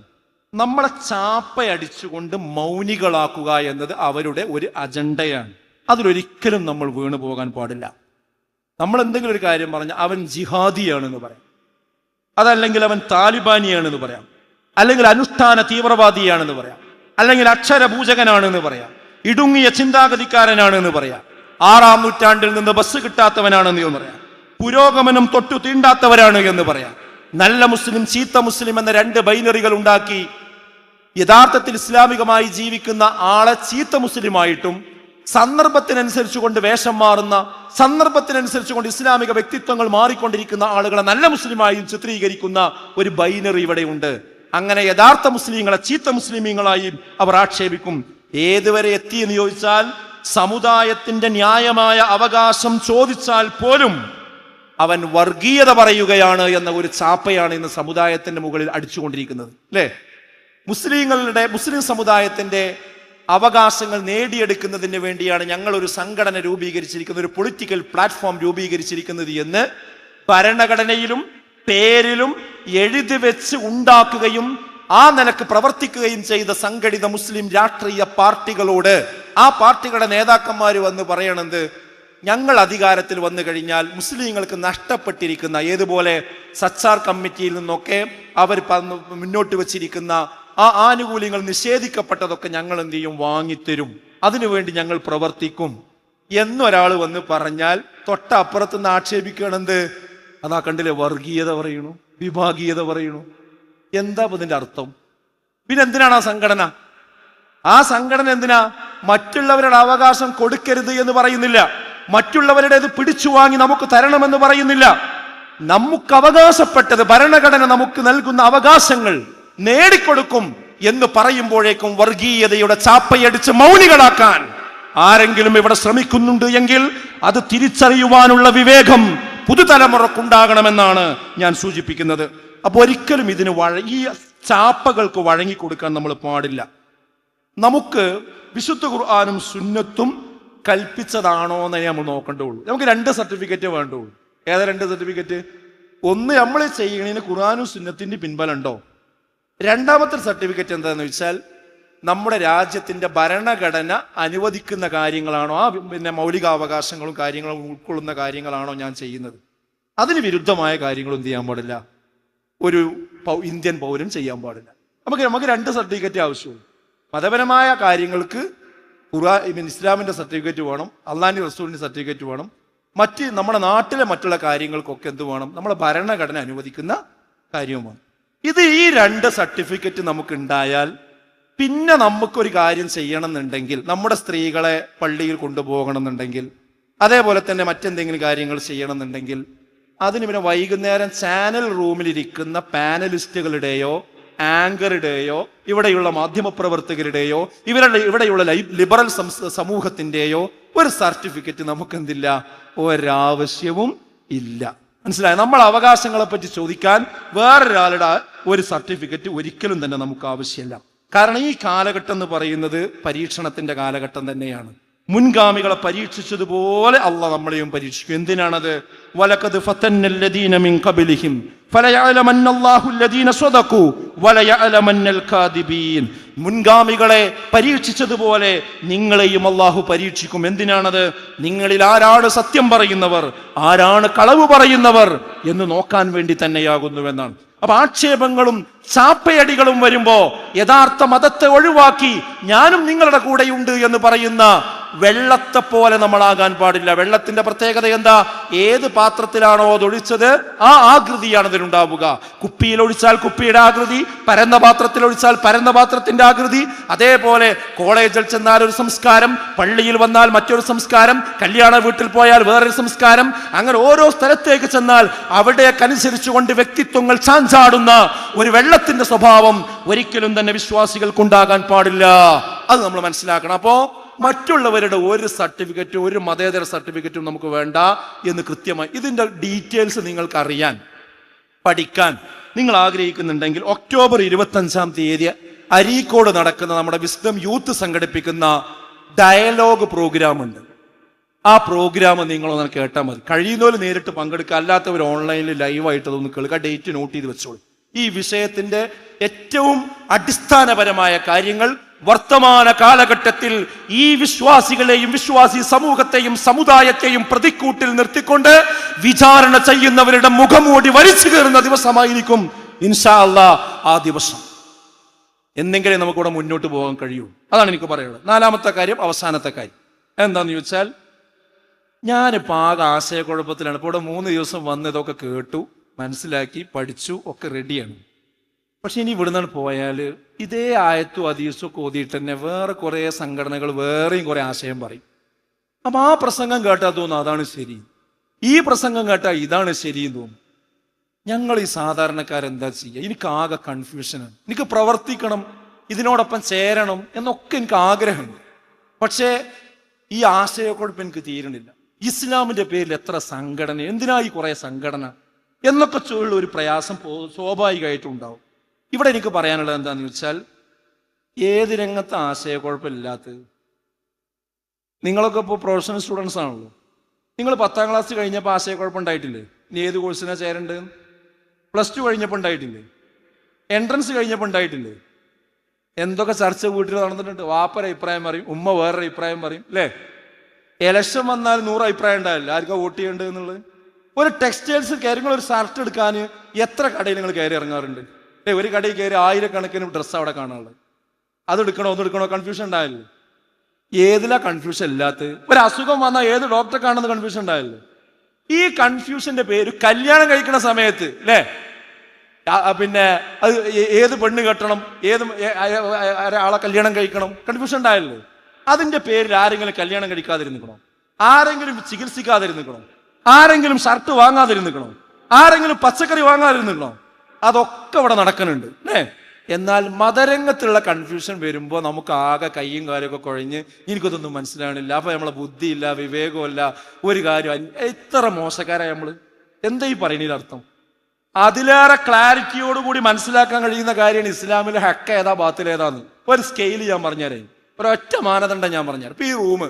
നമ്മളെ ചാപ്പയടിച്ചുകൊണ്ട് മൗനികളാക്കുക എന്നത് അവരുടെ ഒരു അജണ്ടയാണ്. അതിലൊരിക്കലും നമ്മൾ വീണു പോകാൻ പാടില്ല. നമ്മൾ എന്തെങ്കിലും ഒരു കാര്യം പറഞ്ഞാൽ അവൻ ജിഹാദിയാണെന്ന് പറയാം, അതല്ലെങ്കിൽ അവൻ താലിബാനിയാണെന്ന് പറയാം, അല്ലെങ്കിൽ അനുഷ്ഠാന തീവ്രവാദിയാണെന്ന് പറയാം, അല്ലെങ്കിൽ അക്ഷരപൂജകനാണെന്ന് പറയാം, ഇടുങ്ങിയ ചിന്താഗതിക്കാരനാണെന്ന് പറയാം, 6-ാം നൂറ്റാണ്ടിൽ നിന്ന് ബസ് കിട്ടാത്തവനാണെന്ന് പറയാം, പുരോഗമനം തൊട്ടു തീണ്ടാത്തവരാണ് എന്ന് പറയാം. നല്ല മുസ്ലിം, ചീത്ത മുസ്ലിം എന്ന 2 ബൈനറികൾ ഉണ്ടാക്കി യഥാർത്ഥത്തിൽ ഇസ്ലാമികമായി ജീവിക്കുന്ന ആളെ ചീത്ത മുസ്ലിമായിട്ടും, സന്ദർഭത്തിനനുസരിച്ച് കൊണ്ട് വേഷം മാറുന്ന, സന്ദർഭത്തിനനുസരിച്ച് കൊണ്ട് ഇസ്ലാമിക വ്യക്തിത്വങ്ങൾ മാറിക്കൊണ്ടിരിക്കുന്ന ആളുകളെ നല്ല മുസ്ലിമായും ചിത്രീകരിക്കുന്ന ഒരു ബൈനറി ഇവിടെയുണ്ട്. അങ്ങനെ യഥാർത്ഥ മുസ്ലിങ്ങളെ ചീത്ത മുസ്ലിമീങ്ങളായും അവർ ആക്ഷേപിക്കും. ഏതുവരെ എത്തിയെന്ന് ചോദിച്ചാൽ, സമുദായത്തിന്റെ ന്യായമായ അവകാശം ചോദിച്ചാൽ പോലും അവൻ വർഗീയത പറയുകയാണ് എന്ന ഒരു ചാപ്പയാണ് ഇന്ന് സമുദായത്തിന്റെ മുകളിൽ അടിച്ചുകൊണ്ടിരിക്കുന്നത് അല്ലേ? മുസ്ലിം സമുദായത്തിന്റെ അവകാശങ്ങൾ നേടിയെടുക്കുന്നതിന് വേണ്ടിയാണ് ഞങ്ങൾ ഒരു സംഘടന രൂപീകരിച്ചിരിക്കുന്നത്, ഒരു പൊളിറ്റിക്കൽ പ്ലാറ്റ്ഫോം രൂപീകരിച്ചിരിക്കുന്നത് എന്ന് ഭരണഘടനയിലും പേരിലും എഴുതി വെച്ച് ഉണ്ടാക്കുകയും ആ നിലക്ക് പ്രവർത്തിക്കുകയും ചെയ്ത സംഘടിത മുസ്ലിം രാഷ്ട്രീയ പാർട്ടികളോട് ആ പാർട്ടികളുടെ നേതാക്കന്മാർ വന്ന് പറയണത്, ഞങ്ങൾ അധികാരത്തിൽ വന്നു കഴിഞ്ഞാൽ മുസ്ലിങ്ങൾക്ക് നഷ്ടപ്പെട്ടിരിക്കുന്ന, ഏതുപോലെ സച്ചാർ കമ്മിറ്റിയിൽ നിന്നൊക്കെ അവർ മുന്നോട്ട് വച്ചിരിക്കുന്ന ആ ആനുകൂല്യങ്ങൾ നിഷേധിക്കപ്പെട്ടതൊക്കെ ഞങ്ങൾ എന്ത് ചെയ്യും? വാങ്ങിത്തരും, അതിനുവേണ്ടി ഞങ്ങൾ പ്രവർത്തിക്കും എന്നൊരാൾ വന്ന് പറഞ്ഞാൽ തൊട്ടപ്പുറത്തുനിന്ന് ആക്ഷേപിക്കണെന്ത്? അതാ കണ്ടില്ലേ, വർഗീയത പറയണു, വിഭാഗീയത പറയണു. എന്താ ഇതിന്റെ അർത്ഥം? പിന്നെ എന്തിനാണ് ആ സംഘടന? ആ സംഘടന എന്തിനാ? മറ്റുള്ളവരുടെ അവകാശം കൊടുക്കരുത് എന്ന് പറയുന്നില്ല, മറ്റുള്ളവരുടേത് പിടിച്ചു വാങ്ങി നമുക്ക് തരണമെന്ന് പറയുന്നില്ല. നമുക്ക് അവകാശപ്പെട്ടത്, ഭരണഘടന നമുക്ക് നൽകുന്ന അവകാശങ്ങൾ നേടിക്കൊടുക്കും എന്ന് പറയുമ്പോഴേക്കും വർഗീയതയുടെ ചാപ്പയടിച്ച് മൗനികളാക്കാൻ ആരെങ്കിലും ഇവിടെ ശ്രമിക്കുന്നുണ്ട് എങ്കിൽ അത് തിരിച്ചറിയുവാനുള്ള വിവേകം പുതുതലമുറക്കുണ്ടാകണമെന്നാണ് ഞാൻ സൂചിപ്പിക്കുന്നത്. അപ്പൊ ഒരിക്കലും ഇതിന് ഈ ചാപ്പകൾക്ക് വഴങ്ങിക്കൊടുക്കാൻ നമ്മൾ പാടില്ല. നമുക്ക് വിശുദ്ധ ഖുർആനും സുന്നത്തും കൽപ്പിച്ചതാണോ എന്ന് നമ്മൾ നോക്കേണ്ടുള്ളൂ. നമുക്ക് 2 സർട്ടിഫിക്കറ്റ് വേണ്ടുള്ളൂ. ഏതാ 2 സർട്ടിഫിക്കറ്റ്? ഒന്ന്, നമ്മൾ ചെയ്യണതിന് ഖുർആനും സുന്നത്തിന്റെ പിൻബലമുണ്ടോ. രണ്ടാമത്തെ സർട്ടിഫിക്കറ്റ് എന്താണെന്ന് വെച്ചാൽ, നമ്മുടെ രാജ്യത്തിന്റെ ഭരണഘടന അനുവദിക്കുന്ന കാര്യങ്ങളാണോ, പിന്നെ മൗലികാവകാശങ്ങളും കാര്യങ്ങളും ഉൾക്കൊള്ളുന്ന കാര്യങ്ങളാണോ ഞാൻ ചെയ്യുന്നത്. അതിന് വിരുദ്ധമായ കാര്യങ്ങളും എന്ത് ചെയ്യാൻ പാടില്ല, ഒരു ഇന്ത്യൻ പൗരൻ ചെയ്യാൻ പാടില്ല. നമുക്ക് 2 സർട്ടിഫിക്കറ്റ് ആവശ്യമുള്ളൂ. മതപരമായ കാര്യങ്ങൾക്ക് ഇസ്ലാമിന്റെ സർട്ടിഫിക്കറ്റ് വേണം, അള്ളാഹിന്റെ റസൂലിന്റെ സർട്ടിഫിക്കറ്റ് വേണം. നമ്മുടെ നാട്ടിലെ മറ്റുള്ള കാര്യങ്ങൾക്കൊക്കെ എന്ത് വേണം? നമ്മുടെ ഭരണഘടന അനുവദിക്കുന്ന കാര്യവുമാണ്. ഈ 2 സർട്ടിഫിക്കറ്റ് നമുക്ക് ഉണ്ടായാൽ പിന്നെ നമുക്കൊരു കാര്യം ചെയ്യണം എന്നുണ്ടെങ്കിൽ, നമ്മുടെ സ്ത്രീകളെ പള്ളിയിൽ കൊണ്ടുപോകണം എന്നുണ്ടെങ്കിൽ, അതേപോലെ തന്നെ മറ്റെന്തെങ്കിലും കാര്യങ്ങൾ ചെയ്യണം എന്നുണ്ടെങ്കിൽ, അതിന് പിന്നെ വൈകുന്നേരം ചാനൽ റൂമിലിരിക്കുന്ന പാനലിസ്റ്റുകളുടെയോ ആങ്കറുടെയോ ഇവിടെയുള്ള മാധ്യമപ്രവർത്തകരുടെയോ ഇവിടെയുള്ള ലിബറൽ സമൂഹത്തിന്റെയോ ഒരു സർട്ടിഫിക്കറ്റ് നമുക്കെന്തില്ല, ഒരാവശ്യവും ഇല്ല. മനസ്സിലായോ? നമ്മൾ അവകാശങ്ങളെ പറ്റി ചോദിക്കാൻ വേറൊരാളുടെ ഒരു സർട്ടിഫിക്കറ്റ് ഒരിക്കലും തന്നെ നമുക്ക് ആവശ്യമില്ല. കാരണം ഈ കാലഘട്ടം എന്ന് പറയുന്നത് പരീക്ഷണത്തിന്റെ കാലഘട്ടം തന്നെയാണ്. മുൻഗാമികളെ പരീക്ഷിച്ചതുപോലെ അള്ളാഹ് നമ്മളെയും പരീക്ഷിക്കും. എന്തിനാണത്? വലഖദ് ഫതന്നല്ലദീന മിൻ ഖബ്ലിഹിം ഫലയഅലമന്നല്ലാഹു അല്ലദീന സ്വദഖു വലയഅലമന്നൽ കാദിബീൻ. മുൻഗാമികളെ പരീക്ഷിച്ചതുപോലെ നിങ്ങളെയും അള്ളാഹു പരീക്ഷിക്കും. എന്തിനാണത്? നിങ്ങളിൽ ആരാണ് സത്യം പറയുന്നവർ, ആരാണ് കളവ് പറയുന്നവർ എന്ന് നോക്കാൻ വേണ്ടി തന്നെയാകുന്നുവെന്നാണ്. അപ്പൊ ആക്ഷേപങ്ങളും ചാപ്പയടികളും വരുമ്പോ യഥാർത്ഥ മതത്തെ ഒഴിവാക്കി ഞാനും നിങ്ങളുടെ കൂടെയുണ്ട് എന്ന് പറയുന്ന വെള്ളത്തെ പോലെ നമ്മളാകാൻ പാടില്ല. വെള്ളത്തിന്റെ പ്രത്യേകത എന്താ? ഏത് പാത്രത്തിലാണോ അതൊഴിച്ചത് ആ ആകൃതിയാണ് ഇതിനുണ്ടാവുക. കുപ്പിയിൽ ഒഴിച്ചാൽ കുപ്പിയുടെ ആകൃതി, പരന്ന പാത്രത്തിൽ ഒഴിച്ചാൽ പരന്ന പാത്രത്തിന്റെ ആകൃതി. അതേപോലെ കോളേജിൽ ചെന്നാൽ ഒരു സംസ്കാരം, പള്ളിയിൽ വന്നാൽ മറ്റൊരു സംസ്കാരം, കല്യാണ വീട്ടിൽ പോയാൽ വേറൊരു സംസ്കാരം. അങ്ങനെ ഓരോ സ്ഥലത്തേക്ക് ചെന്നാൽ അവിടേക്കനുസരിച്ചുകൊണ്ട് വ്യക്തിത്വങ്ങൾ ചാഞ്ചാടുന്ന ഒരു വെള്ളത്തിന്റെ സ്വഭാവം ഒരിക്കലും തന്നെ വിശ്വാസികൾക്കുണ്ടാകാൻ പാടില്ല. അത് നമ്മൾ മനസ്സിലാക്കണം. അപ്പോ മറ്റുള്ളവരുടെ ഒരു സർട്ടിഫിക്കറ്റും ഒരു മതേതര സർട്ടിഫിക്കറ്റും നമുക്ക് വേണ്ട എന്ന് കൃത്യമായി ഇതിന്റെ ഡീറ്റെയിൽസ് നിങ്ങൾക്ക് അറിയാൻ പഠിക്കാൻ നിങ്ങൾ ആഗ്രഹിക്കുന്നുണ്ടെങ്കിൽ ഒക്ടോബർ 25 അരീക്കോട് നടക്കുന്ന നമ്മുടെ വിസ്ഡം യൂത്ത് സംഘടിപ്പിക്കുന്ന ഡയലോഗ് പ്രോഗ്രാം ഉണ്ട്. ആ പ്രോഗ്രാം നിങ്ങളൊന്ന് കേട്ടാൽ മതി. കഴിയുന്നവർ നേരിട്ട് പങ്കെടുക്കുക, അല്ലാത്തവർ ഓൺലൈനിൽ ലൈവായിട്ട് അതൊന്ന് കേൾക്കുക. ഡേറ്റ് നോട്ട് ചെയ്ത് വെച്ചോളൂ. ഈ വിഷയത്തിന്റെ ഏറ്റവും അടിസ്ഥാനപരമായ കാര്യങ്ങൾ വർത്തമാന കാലഘട്ടത്തിൽ ഈ വിശ്വാസികളെയും വിശ്വാസി സമൂഹത്തെയും സമുദായത്തെയും പ്രതിക്കൂട്ടിൽ നിർത്തിക്കൊണ്ട് വിചാരണ ചെയ്യുന്നവരുടെ മുഖംമൂടി വലിച്ചു കയറുന്ന ദിവസമായിരിക്കും ഇൻഷാ അല്ലാഹ് ആ ദിവസം. എന്തെങ്കിലും നമുക്കിവിടെ മുന്നോട്ട് പോകാൻ കഴിയൂ. അതാണ് എനിക്ക് പറയുന്നത്. നാലാമത്തെ കാര്യം, അവസാനത്തെ കാര്യം എന്താന്ന് ചോദിച്ചാൽ, ഞാനിപ്പോൾ ആകെ ആശയക്കുഴപ്പത്തിലാണ്. ഇപ്പോൾ ഇവിടെ 3 ദിവസം വന്ന് ഇതൊക്കെ കേട്ടു, മനസ്സിലാക്കി, പഠിച്ചു, ഒക്കെ റെഡിയാണ്. പക്ഷെ ഇനി ഇവിടുന്ന് പോയാൽ ഇതേ ആയത്തും ഹദീസും ഒക്കെ ഓതിയിട്ട് തന്നെ വേറെ കുറേ സംഘടനകൾ വേറെയും കുറെ ആശയം പറയും. അപ്പം ആ പ്രസംഗം കേട്ടാൽ തോന്നും അതാണ് ശരി, ഈ പ്രസംഗം കേട്ടാൽ ഇതാണ് ശരിയെന്ന് തോന്നും. ഞങ്ങൾ ഈ സാധാരണക്കാരെന്താ ചെയ്യുക? എനിക്ക് ആകെ കൺഫ്യൂഷനാണ്. എനിക്ക് പ്രവർത്തിക്കണം, ഇതിനോടൊപ്പം ചേരണം എന്നൊക്കെ എനിക്ക് ആഗ്രഹമുണ്ട്. പക്ഷേ ഈ ആശയക്കുഴപ്പം എനിക്ക് തീരണില്ല. ഇസ്ലാമിന്റെ പേരിൽ എത്ര സംഘടന, എന്തിനായി കുറെ സംഘടന എന്നൊക്കെ ചൊല്ലുള്ള ഒരു പ്രയാസം സ്വാഭാവികമായിട്ടും ഉണ്ടാവും. ഇവിടെ എനിക്ക് പറയാനുള്ളത് എന്താന്ന് വെച്ചാൽ, ഏത് രംഗത്ത് ആശയക്കുഴപ്പമില്ലാത്തത്? നിങ്ങളൊക്കെ ഇപ്പോൾ പ്രൊഫഷണൽ സ്റ്റുഡൻസ് ആണല്ലോ. നിങ്ങൾ 10ാം ക്ലാസ് കഴിഞ്ഞപ്പോൾ ആശയക്കുഴപ്പം ഉണ്ടായിട്ടില്ലേ? ഇനി ഏത് കോഴ്സിനാ ചേരേണ്ടത്? +2 കഴിഞ്ഞപ്പോൾ ഉണ്ടായിട്ടില്ലേ? എൻട്രൻസ് കഴിഞ്ഞപ്പോൾ ഉണ്ടായിട്ടില്ലേ? എന്തൊക്കെ ചർച്ച വീട്ടിൽ നടന്നിട്ടുണ്ട്. വാപ്പര അഭിപ്രായം പറയും, ഉമ്മ വേറൊരു അഭിപ്രായം പറയും, അല്ലേ? ഇലക്ഷൻ വന്നാൽ 100 അഭിപ്രായം ഉണ്ടാവില്ല ആർക്കാ വോട്ട് ചെയ്യേണ്ടത് എന്നുള്ളത്. ഒരു ടെക്സ്റ്റൈൽസ് കയറി, ഒരു ഷർട്ട് എടുക്കാൻ എത്ര കടയിൽ നിങ്ങൾ കയറി ഇറങ്ങാറുണ്ട്? ഒരു കടയിൽ കയറി 1000-കണക്കിന് ഡ്രസ്സ് അവിടെ കാണാനുള്ളത്. അതെടുക്കണോ ഒന്നെടുക്കണോ കൺഫ്യൂഷൻ ഉണ്ടായില്ലേ? ഏതിലാ കൺഫ്യൂഷൻ ഇല്ലാത്തത്? ഒരു അസുഖം വന്നാൽ ഏത് ഡോക്ടറെ കാണുന്ന കൺഫ്യൂഷൻ ഉണ്ടായില്ലേ? ഈ കൺഫ്യൂഷന്റെ പേര് കല്യാണം കഴിക്കുന്ന സമയത്ത്, അല്ലേ? പിന്നെ അത് ഏത് പെണ്ണ് കെട്ടണം, ഏത് ആളെ കല്യാണം കഴിക്കണം, കൺഫ്യൂഷൻ ഉണ്ടായല്ലോ. അതിന്റെ പേരിൽ ആരെങ്കിലും കല്യാണം കഴിക്കാതിരുന്നിക്കണോ? ആരെങ്കിലും ചികിത്സിക്കാതിരുന്നിക്കണോ? ആരെങ്കിലും ഷർട്ട് വാങ്ങാതിരുന്നിക്കണോ? ആരെങ്കിലും പച്ചക്കറി വാങ്ങാതിരുന്നിക്കണോ? അതൊക്കെ ഇവിടെ നടക്കുന്നുണ്ട്, അല്ലേ? എന്നാൽ മതരംഗത്തുള്ള കൺഫ്യൂഷൻ വരുമ്പോൾ നമുക്ക് ആകെ കയ്യും കാര്യമൊക്കെ കുഴഞ്ഞ് എനിക്കതൊന്നും മനസ്സിലാവണില്ല. അപ്പൊ നമ്മളെ ബുദ്ധിയില്ല, വിവേകമില്ല, ഒരു കാര്യം. എത്ര മോശക്കാരായ നമ്മള്. എന്താ ഈ പറയുന്നതിൽ അർത്ഥം? അതിലേറെ ക്ലാരിറ്റിയോടുകൂടി മനസ്സിലാക്കാൻ കഴിയുന്ന കാര്യമാണ് ഇസ്ലാമിലെ ഹക്ക് ഏതാ ബാത്തിൽ ഏതാന്ന്. ഒരു സ്കെയിൽ ഞാൻ പറഞ്ഞുതരേ, ഒരൊറ്റ മാനദണ്ഡം ഞാൻ പറഞ്ഞുതരാം. ഇപ്പൊ ഈ റൂം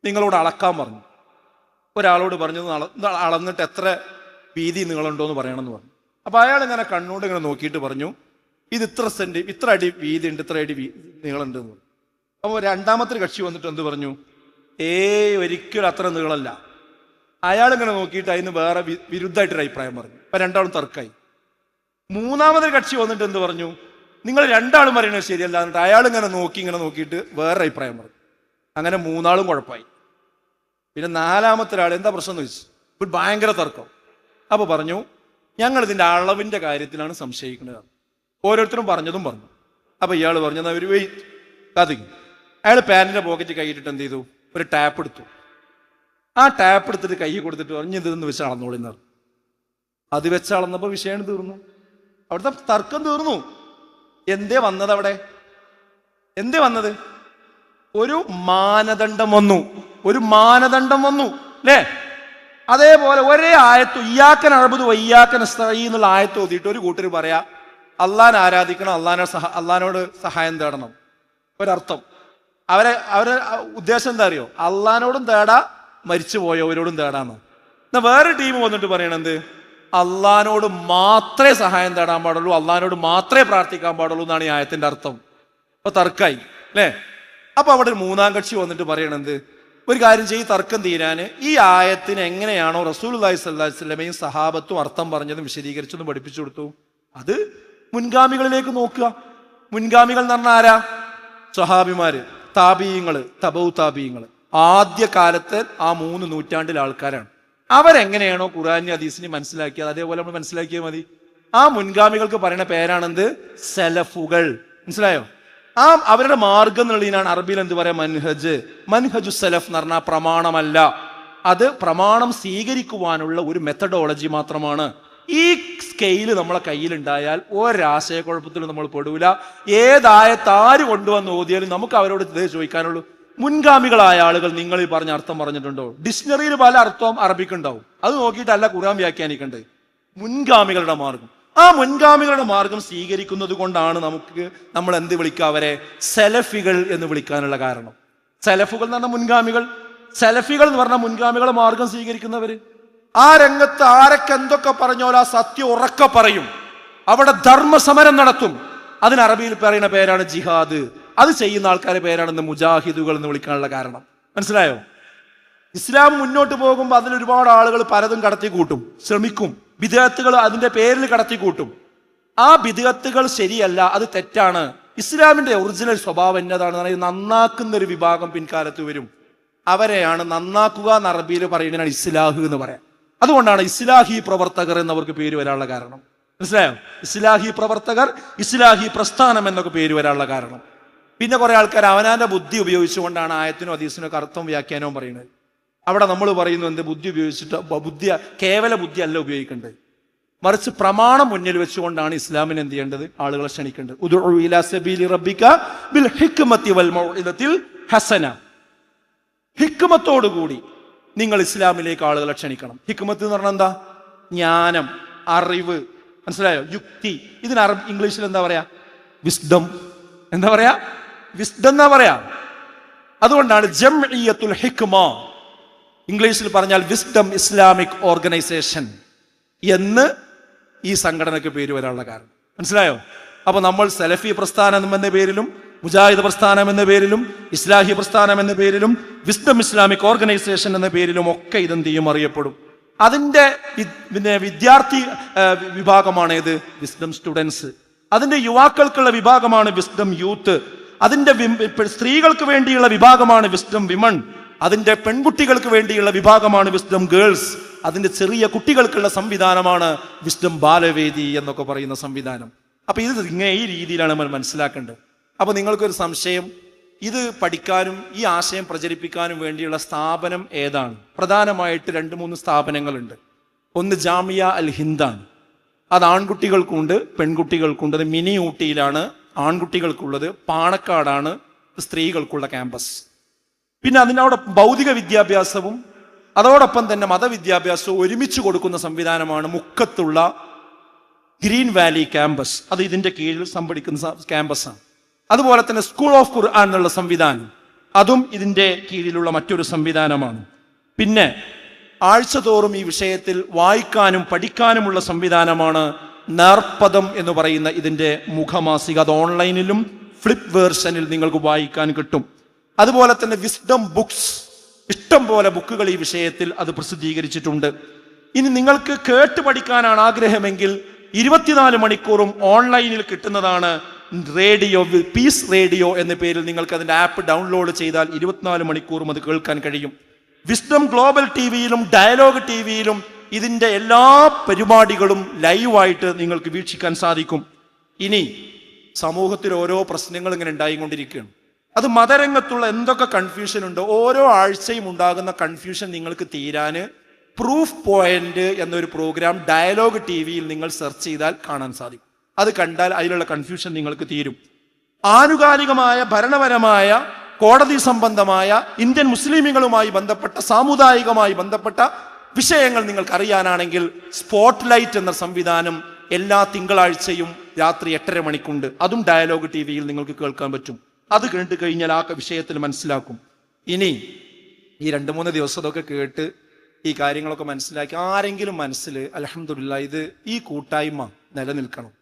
നിങ്ങളോട് അളക്കാൻ പറഞ്ഞു, ഒരാളോട് പറഞ്ഞു അളന്നിട്ട് എത്ര വീതി നീളമുണ്ടോ എന്ന് പറയണമെന്ന് പറഞ്ഞു. അപ്പൊ അയാൾ ഇങ്ങനെ കണ്ണോട് ഇങ്ങനെ നോക്കിയിട്ട് പറഞ്ഞു, ഇത് ഇത്ര സെന്റ്, ഇത്ര അടി വീതി ഉണ്ട്, ഇത്ര അടി നീളമുണ്ട് എന്ന് പറഞ്ഞു. അപ്പോൾ രണ്ടാമത്തെ കക്ഷി വന്നിട്ട് എന്ത് പറഞ്ഞു? ഒരിക്കലും അത്ര നീളമല്ല. അയാൾ ഇങ്ങനെ നോക്കിയിട്ട് അതിന് വേറെ വിരുദ്ധമായിട്ടൊരു അഭിപ്രായം പറഞ്ഞു. അപ്പൊ രണ്ടാളും തർക്കായി. മൂന്നാമതൊരു കക്ഷി വന്നിട്ട് എന്ത് പറഞ്ഞു? നിങ്ങൾ രണ്ടാളും പറയണത് ശരിയല്ല എന്നിട്ട് അയാൾ ഇങ്ങനെ നോക്കിയിട്ട് വേറെ അഭിപ്രായം പറഞ്ഞു. അങ്ങനെ 3 ആളും കുഴപ്പമായി. പിന്നെ 4ാമത്തെ ഒരാൾ എന്താ പ്രശ്നം എന്ന് ചോദിച്ചു. ഇപ്പോൾ ഭയങ്കര തർക്കം. അപ്പൊ പറഞ്ഞു, ഞങ്ങൾ ഇതിന്റെ അളവിന്റെ കാര്യത്തിലാണ് സംശയിക്കുന്നത്. ഓരോരുത്തരും പറഞ്ഞതും പറഞ്ഞു. അപ്പൊ ഇയാൾ പറഞ്ഞു, എന്നാ ഒരു വെയിറ്റ് കഥകി. അയാൾ പാന്റിന്റെ പോക്കറ്റ് കൈയിട്ടിട്ട് എന്ത് ചെയ്തു? ഒരു ടാപ്പ് എടുത്തു. ആ ടാപ്പ് എടുത്തിട്ട് കൈ കൊടുത്തിട്ട് പറഞ്ഞു, ഇതെന്ന് വെച്ച് അളന്നോളിന്ന് പറഞ്ഞു. അത് വെച്ച് അളന്നപ്പോൾ വിഷയം തീർന്നു, അവിടുത്തെ തർക്കം തീർന്നു. എന്തേ വന്നത് അവിടെ? എന്തേ വന്നത്? ഒരു മാനദണ്ഡം വന്നു, ഒരു മാനദണ്ഡം വന്നു അല്ലേ? അതേപോലെ ഒരേ ആയത്ത് ഇയ്യാക്കൻ അഅ്ബുദു വയ്യാക്കൻ നസ്തഈൻ എന്നുള്ള ആയത്ത് ഓതിയിട്ട് ഒരു കൂട്ടർ പറയാ അള്ളാഹിനെ ആരാധിക്കണം, അള്ളാഹിനോട് സഹായം തേടണം. ഒരർത്ഥം. അവരെ ഉദ്ദേശം എന്താ അറിയോ? അള്ളാഹിനോടും തേടാ, മരിച്ചു പോയവരോടും തേടാന്ന്. എന്നാ വേറെ ടീം വന്നിട്ട് പറയണത് അള്ളാഹിനോട് മാത്രമേ സഹായം തേടാൻ പാടുള്ളൂ, അള്ളാഹിനോട് മാത്രമേ പ്രാർത്ഥിക്കാൻ പാടുള്ളൂ എന്നാണ് ഈ ആയത്തിന്റെ അർത്ഥം. അപ്പൊ തർക്കായി അല്ലേ? അപ്പൊ അവിടെ ഒരു മൂന്നാം കക്ഷി വന്നിട്ട് പറയണത് ഒരു കാര്യം ചെയ്യും, തർക്കം തീരാന് ഈ ആയത്തിന് എങ്ങനെയാണോ റസൂലുള്ളാഹി സ്വല്ലല്ലാഹു അലൈഹി വസല്ലമയും സഹാബത്തും അർത്ഥം പറഞ്ഞതും വിശദീകരിച്ചതും പഠിപ്പിച്ചു കൊടുത്തു, അത് മുൻഗാമികളിലേക്ക് നോക്കുക. മുൻഗാമികൾ എന്ന് പറഞ്ഞാൽ ആരാ? സ്വഹാബിമാര്, താബീയങ്ങള്, തബൗ താബീയങ്ങള്. ആദ്യ കാലത്ത് ആ 3 നൂറ്റാണ്ടിലെ ആൾക്കാരാണ്. അവരെങ്ങനെയാണോ ഖുർആനും ഹദീസിനെ മനസ്സിലാക്കിയത് അതേപോലെ നമ്മൾ മനസ്സിലാക്കിയാൽ മതി. ആ മുൻഗാമികൾക്ക് പറയുന്ന പേരാണെന്ത്? സലഫുകൾ. മനസ്സിലായോ? അവരുടെ മാർഗം എന്നുള്ളതിനാണ് അറബിയിൽ എന്ത് പറയാ? മൻഹജ്. മൻഹജു സലഫ് എന്ന് പറഞ്ഞാൽ പ്രമാണമല്ല, അത് പ്രമാണം സ്വീകരിക്കുവാനുള്ള ഒരു മെത്തഡോളജി മാത്രമാണ്. ഈ സ്കെയില് നമ്മളെ കയ്യിലുണ്ടായാൽ ഒരാശയക്കുഴപ്പത്തിലും നമ്മൾ പെടൂല. ഏതായത്ത് ആര് കൊണ്ടുവന്ന് ഓതിയാലും നമുക്ക് അവരോട് ഇതേ ചോദിക്കാനുള്ളൂ, മുൻഗാമികളായ ആളുകൾ നിങ്ങൾ ഈ പറഞ്ഞ അർത്ഥം പറഞ്ഞിട്ടുണ്ടോ? ഡിക്ഷണറിയിൽ പല അർത്ഥവും അറബിക്കുണ്ടാവും, അത് നോക്കിയിട്ടല്ല ഖുർആൻ വ്യാഖ്യാനിക്കേണ്ടത്. മുൻഗാമികളുടെ മാർഗം, ആ മുൻഗാമികളുടെ മാർഗം സ്വീകരിക്കുന്നത് കൊണ്ടാണ് നമ്മൾ എന്ത് വിളിക്കുക? അവരെ സലഫികൾ എന്ന് വിളിക്കാനുള്ള കാരണം. സലഫുകൾ എന്ന് പറഞ്ഞ മുൻഗാമികൾ, സലഫികൾ എന്ന് പറഞ്ഞ മുൻഗാമികളുടെ മാർഗം സ്വീകരിക്കുന്നവര്. ആ രംഗത്ത് ആരൊക്കെ എന്തൊക്കെ പറഞ്ഞോലോ ആ സത്യം ഉറക്കെ പറയും, അവിടെ ധർമ്മസമരം നടത്തും. അതിന് അറബിയിൽ പറയുന്ന പേരാണ് ജിഹാദ്. അത് ചെയ്യുന്ന ആൾക്കാരുടെ പേരാണ് മുജാഹിദുകൾ എന്ന് വിളിക്കാനുള്ള കാരണം. മനസ്സിലായോ? ഇസ്ലാം മുന്നോട്ട് പോകുമ്പോൾ അതിലൊരുപാട് ആളുകൾ പലതും കടത്തിക്കൂട്ടും, ശ്രമിക്കും. ബിദ്അത്തുകൾ അതിന്റെ പേരിൽ കടത്തിക്കൂട്ടും. ആ ബിദ്അത്തുകൾ ശരിയല്ല, അത് തെറ്റാണ്. ഇസ്ലാമിന്റെ ഒറിജിനൽ സ്വഭാവം എന്നതാണ്? നന്നാക്കുന്ന ഒരു വിഭാഗം പിൻകാലത്ത് വരും. അവരെയാണ് നന്നാക്കുക എന്ന് അറബിയിൽ പറയുന്നതിനാണ് ഇസ്ലാഹ് എന്ന് പറയാം. അതുകൊണ്ടാണ് ഇസ്ലാഹി പ്രവർത്തകർ എന്നവർക്ക് പേര് വരാനുള്ള കാരണം. മനസ്സിലായോ? ഇസ്ലാഹി പ്രവർത്തകർ, ഇസ്ലാഹി പ്രസ്ഥാനം എന്നൊക്കെ പേര് വരാനുള്ള കാരണം. പിന്നെ കുറെ ആൾക്കാർ അവനാന്റെ ബുദ്ധി ഉപയോഗിച്ചുകൊണ്ടാണ് ആയത്തിനോ ഹദീസിനോ അർത്ഥം വ്യാഖ്യാനവും പറയുന്നത്. അവിടെ നമ്മൾ പറയുന്നു എന്ത്? ബുദ്ധി ഉപയോഗിച്ചിട്ട് കേവല ബുദ്ധി അല്ല ഉപയോഗിക്കേണ്ടത്, മറിച്ച് പ്രമാണം മുന്നിൽ വെച്ചുകൊണ്ടാണ് ഇസ്ലാമിന് എന്ത് ചെയ്യേണ്ടത്? ആളുകളെ ക്ഷണിക്കേണ്ടത്. ഉദ്ഉ ഇലാ സബീലി റബ്ബിക ബിൽ ഹിക്മതി വൽ മൗഇദത്തിൽ ഹസന. ഹിക്മത്തോടുകൂടി നിങ്ങൾ ഇസ്ലാമിലേക്ക് ആളുകളെ ക്ഷണിക്കണം. ഹിക്മത്ത് എന്ന് പറഞ്ഞാൽ എന്താ? ജ്ഞാനം, അറിവ്. മനസ്സിലായോ? യുക്തി. ഇതിന് ഇംഗ്ലീഷിൽ എന്താ പറയാ? വിസ്ഡം. എന്താ പറയാ? വിസ്ഡം എന്നാ പറയാ. അതുകൊണ്ടാണ് ജംഇയ്യത്തുൽ ഹിക്മ, ഇംഗ്ലീഷിൽ പറഞ്ഞാൽ വിസ്ഡം ഇസ്ലാമിക് ഓർഗനൈസേഷൻ എന്ന് ഈ സംഘടനയ്ക്ക് പേര് വരാനുള്ള കാരണം. മനസ്സിലായോ? അപ്പൊ നമ്മൾ സലഫി പ്രസ്ഥാനം എന്ന പേരിലും മുജാഹിദ് പ്രസ്ഥാനം എന്ന പേരിലും ഇസ്ലാഹി പ്രസ്ഥാനം എന്ന പേരിലും വിസ്ഡം ഇസ്ലാമിക് ഓർഗനൈസേഷൻ എന്ന പേരിലും ഒക്കെ ഇതെന്ത് ചെയ്യും? അറിയപ്പെടും. അതിന്റെ വിദ്യാർത്ഥി വിഭാഗമാണ് ഏത്? Wisdom students. അതിന്റെ യുവാക്കൾക്കുള്ള വിഭാഗമാണ് വിസ്ഡം യൂത്ത്. അതിന്റെ സ്ത്രീകൾക്ക് വേണ്ടിയുള്ള വിഭാഗമാണ് വിസ്ഡം വിമൺ. അതിന്റെ പെൺകുട്ടികൾക്ക് വേണ്ടിയുള്ള വിഭാഗമാണ് വിസ്ഡം ഗേൾസ്. അതിന്റെ ചെറിയ കുട്ടികൾക്കുള്ള സംവിധാനമാണ് വിസ്ഡം ബാലവേദി എന്നൊക്കെ പറയുന്ന സംവിധാനം. അപ്പൊ ഇത് ഇങ്ങനെ ഈ രീതിയിലാണ് നമ്മൾ മനസ്സിലാക്കേണ്ടത്. അപ്പൊ നിങ്ങൾക്കൊരു സംശയം, ഇത് പഠിക്കാനും ഈ ആശയം പ്രചരിപ്പിക്കാനും വേണ്ടിയുള്ള സ്ഥാപനം ഏതാണ്? പ്രധാനമായിട്ട് 2-3 സ്ഥാപനങ്ങളുണ്ട്. ഒന്ന് ജാമിയ അൽ ഹിന്ദാണ്. അത് ആൺകുട്ടികൾക്കുണ്ട് പെൺകുട്ടികൾക്കുണ്ട്. അത് മിനി ഊട്ടിയിലാണ് ആൺകുട്ടികൾക്കുള്ളത്. പാണക്കാടാണ് സ്ത്രീകൾക്കുള്ള ക്യാമ്പസ്. പിന്നെ അതിനോട് ഭൗതിക വിദ്യാഭ്യാസവും അതോടൊപ്പം തന്നെ മതവിദ്യാഭ്യാസവും ഒരുമിച്ച് കൊടുക്കുന്ന സംവിധാനമാണ് മുക്കത്തുള്ള ഗ്രീൻ വാലി ക്യാമ്പസ്. അത് ഇതിന്റെ കീഴിൽ സംഭടിക്കുന്ന ക്യാമ്പസാണ്. അതുപോലെ തന്നെ സ്കൂൾ ഓഫ് ഖുർആൻ എന്നുള്ള സംവിധാനം, അതും ഇതിന്റെ കീഴിലുള്ള മറ്റൊരു സംവിധാനമാണ്. പിന്നെ ആഴ്ചതോറും ഈ വിഷയത്തിൽ വായിക്കാനും പഠിക്കാനുമുള്ള സംവിധാനമാണ് നേർപ്പദം എന്ന് പറയുന്ന ഇതിന്റെ മുഖമാസിക. അത് ഓൺലൈനിലും ഫ്ലിപ്പ് വേർഷനിൽ നിങ്ങൾക്ക് വായിക്കാൻ കിട്ടും. അതുപോലെ തന്നെ വിസ്ഡം ബുക്സ്, ഇഷ്ടം പോലെ ബുക്കുകൾ ഈ വിഷയത്തിൽ അത് പ്രസിദ്ധീകരിച്ചിട്ടുണ്ട്. ഇനി നിങ്ങൾക്ക് കേട്ട് പഠിക്കാനാണ് ആഗ്രഹമെങ്കിൽ 24 മണിക്കൂറും ഓൺലൈനിൽ കിട്ടുന്നതാണ് റേഡിയോ, പീസ് റേഡിയോ എന്ന പേരിൽ നിങ്ങൾക്ക് അതിന്റെ ആപ്പ് ഡൗൺലോഡ് ചെയ്താൽ 24 മണിക്കൂറും അത് കേൾക്കാൻ കഴിയും. വിസ്ഡം ഗ്ലോബൽ ടിവിയിലും ഡയലോഗ് ടിവിയിലും ഇതിന്റെ എല്ലാ പരിപാടികളും ലൈവായിട്ട് നിങ്ങൾക്ക് വീക്ഷിക്കാൻ സാധിക്കും. ഇനി സമൂഹത്തിൽ ഓരോ പ്രശ്നങ്ങൾ ഇങ്ങനെ ഉണ്ടായിക്കൊണ്ടിരിക്കുകയാണ്. അത് മതരംഗത്തുള്ള എന്തൊക്കെ കൺഫ്യൂഷൻ ഉണ്ടോ, ഓരോ ആഴ്ചയും ഉണ്ടാകുന്ന കൺഫ്യൂഷൻ നിങ്ങൾക്ക് തീരാന് പ്രൂഫ് പോയിന്റ് എന്നൊരു പ്രോഗ്രാം ഡയലോഗ് TV-യിൽ നിങ്ങൾ സെർച്ച് ചെയ്താൽ കാണാൻ സാധിക്കും. അത് കണ്ടാൽ അതിലുള്ള കൺഫ്യൂഷൻ നിങ്ങൾക്ക് തീരും. ആനുകാലികമായ ഭരണപരമായ കോടതി സംബന്ധമായ ഇന്ത്യൻ മുസ്ലിമുകളുമായി ബന്ധപ്പെട്ട സാമുദായികമായി ബന്ധപ്പെട്ട വിഷയങ്ങൾ നിങ്ങൾക്ക് അറിയാനാണെങ്കിൽ സ്പോട്ട്ലൈറ്റ് എന്ന സംവിധാനം എല്ലാ തിങ്കളാഴ്ചയും രാത്രി 8:30 മണിക്കുണ്ട്. അതും ഡയലോഗ് TV-യിൽ നിങ്ങൾക്ക് കേൾക്കാൻ പറ്റും. അത് കേട്ട് കഴിഞ്ഞാൽ ആ വിഷയത്തിൽ മനസ്സിലാക്കും. ഇനി ഈ 2-3 ദിവസമൊക്കെ കേട്ട് ഈ കാര്യങ്ങളൊക്കെ മനസ്സിലാക്കി ആരെങ്കിലും മനസ്സിൽ അൽഹംദുലില്ലാ ഇത് ഈ കൂട്ടായ്മ നിലനിൽക്കണം,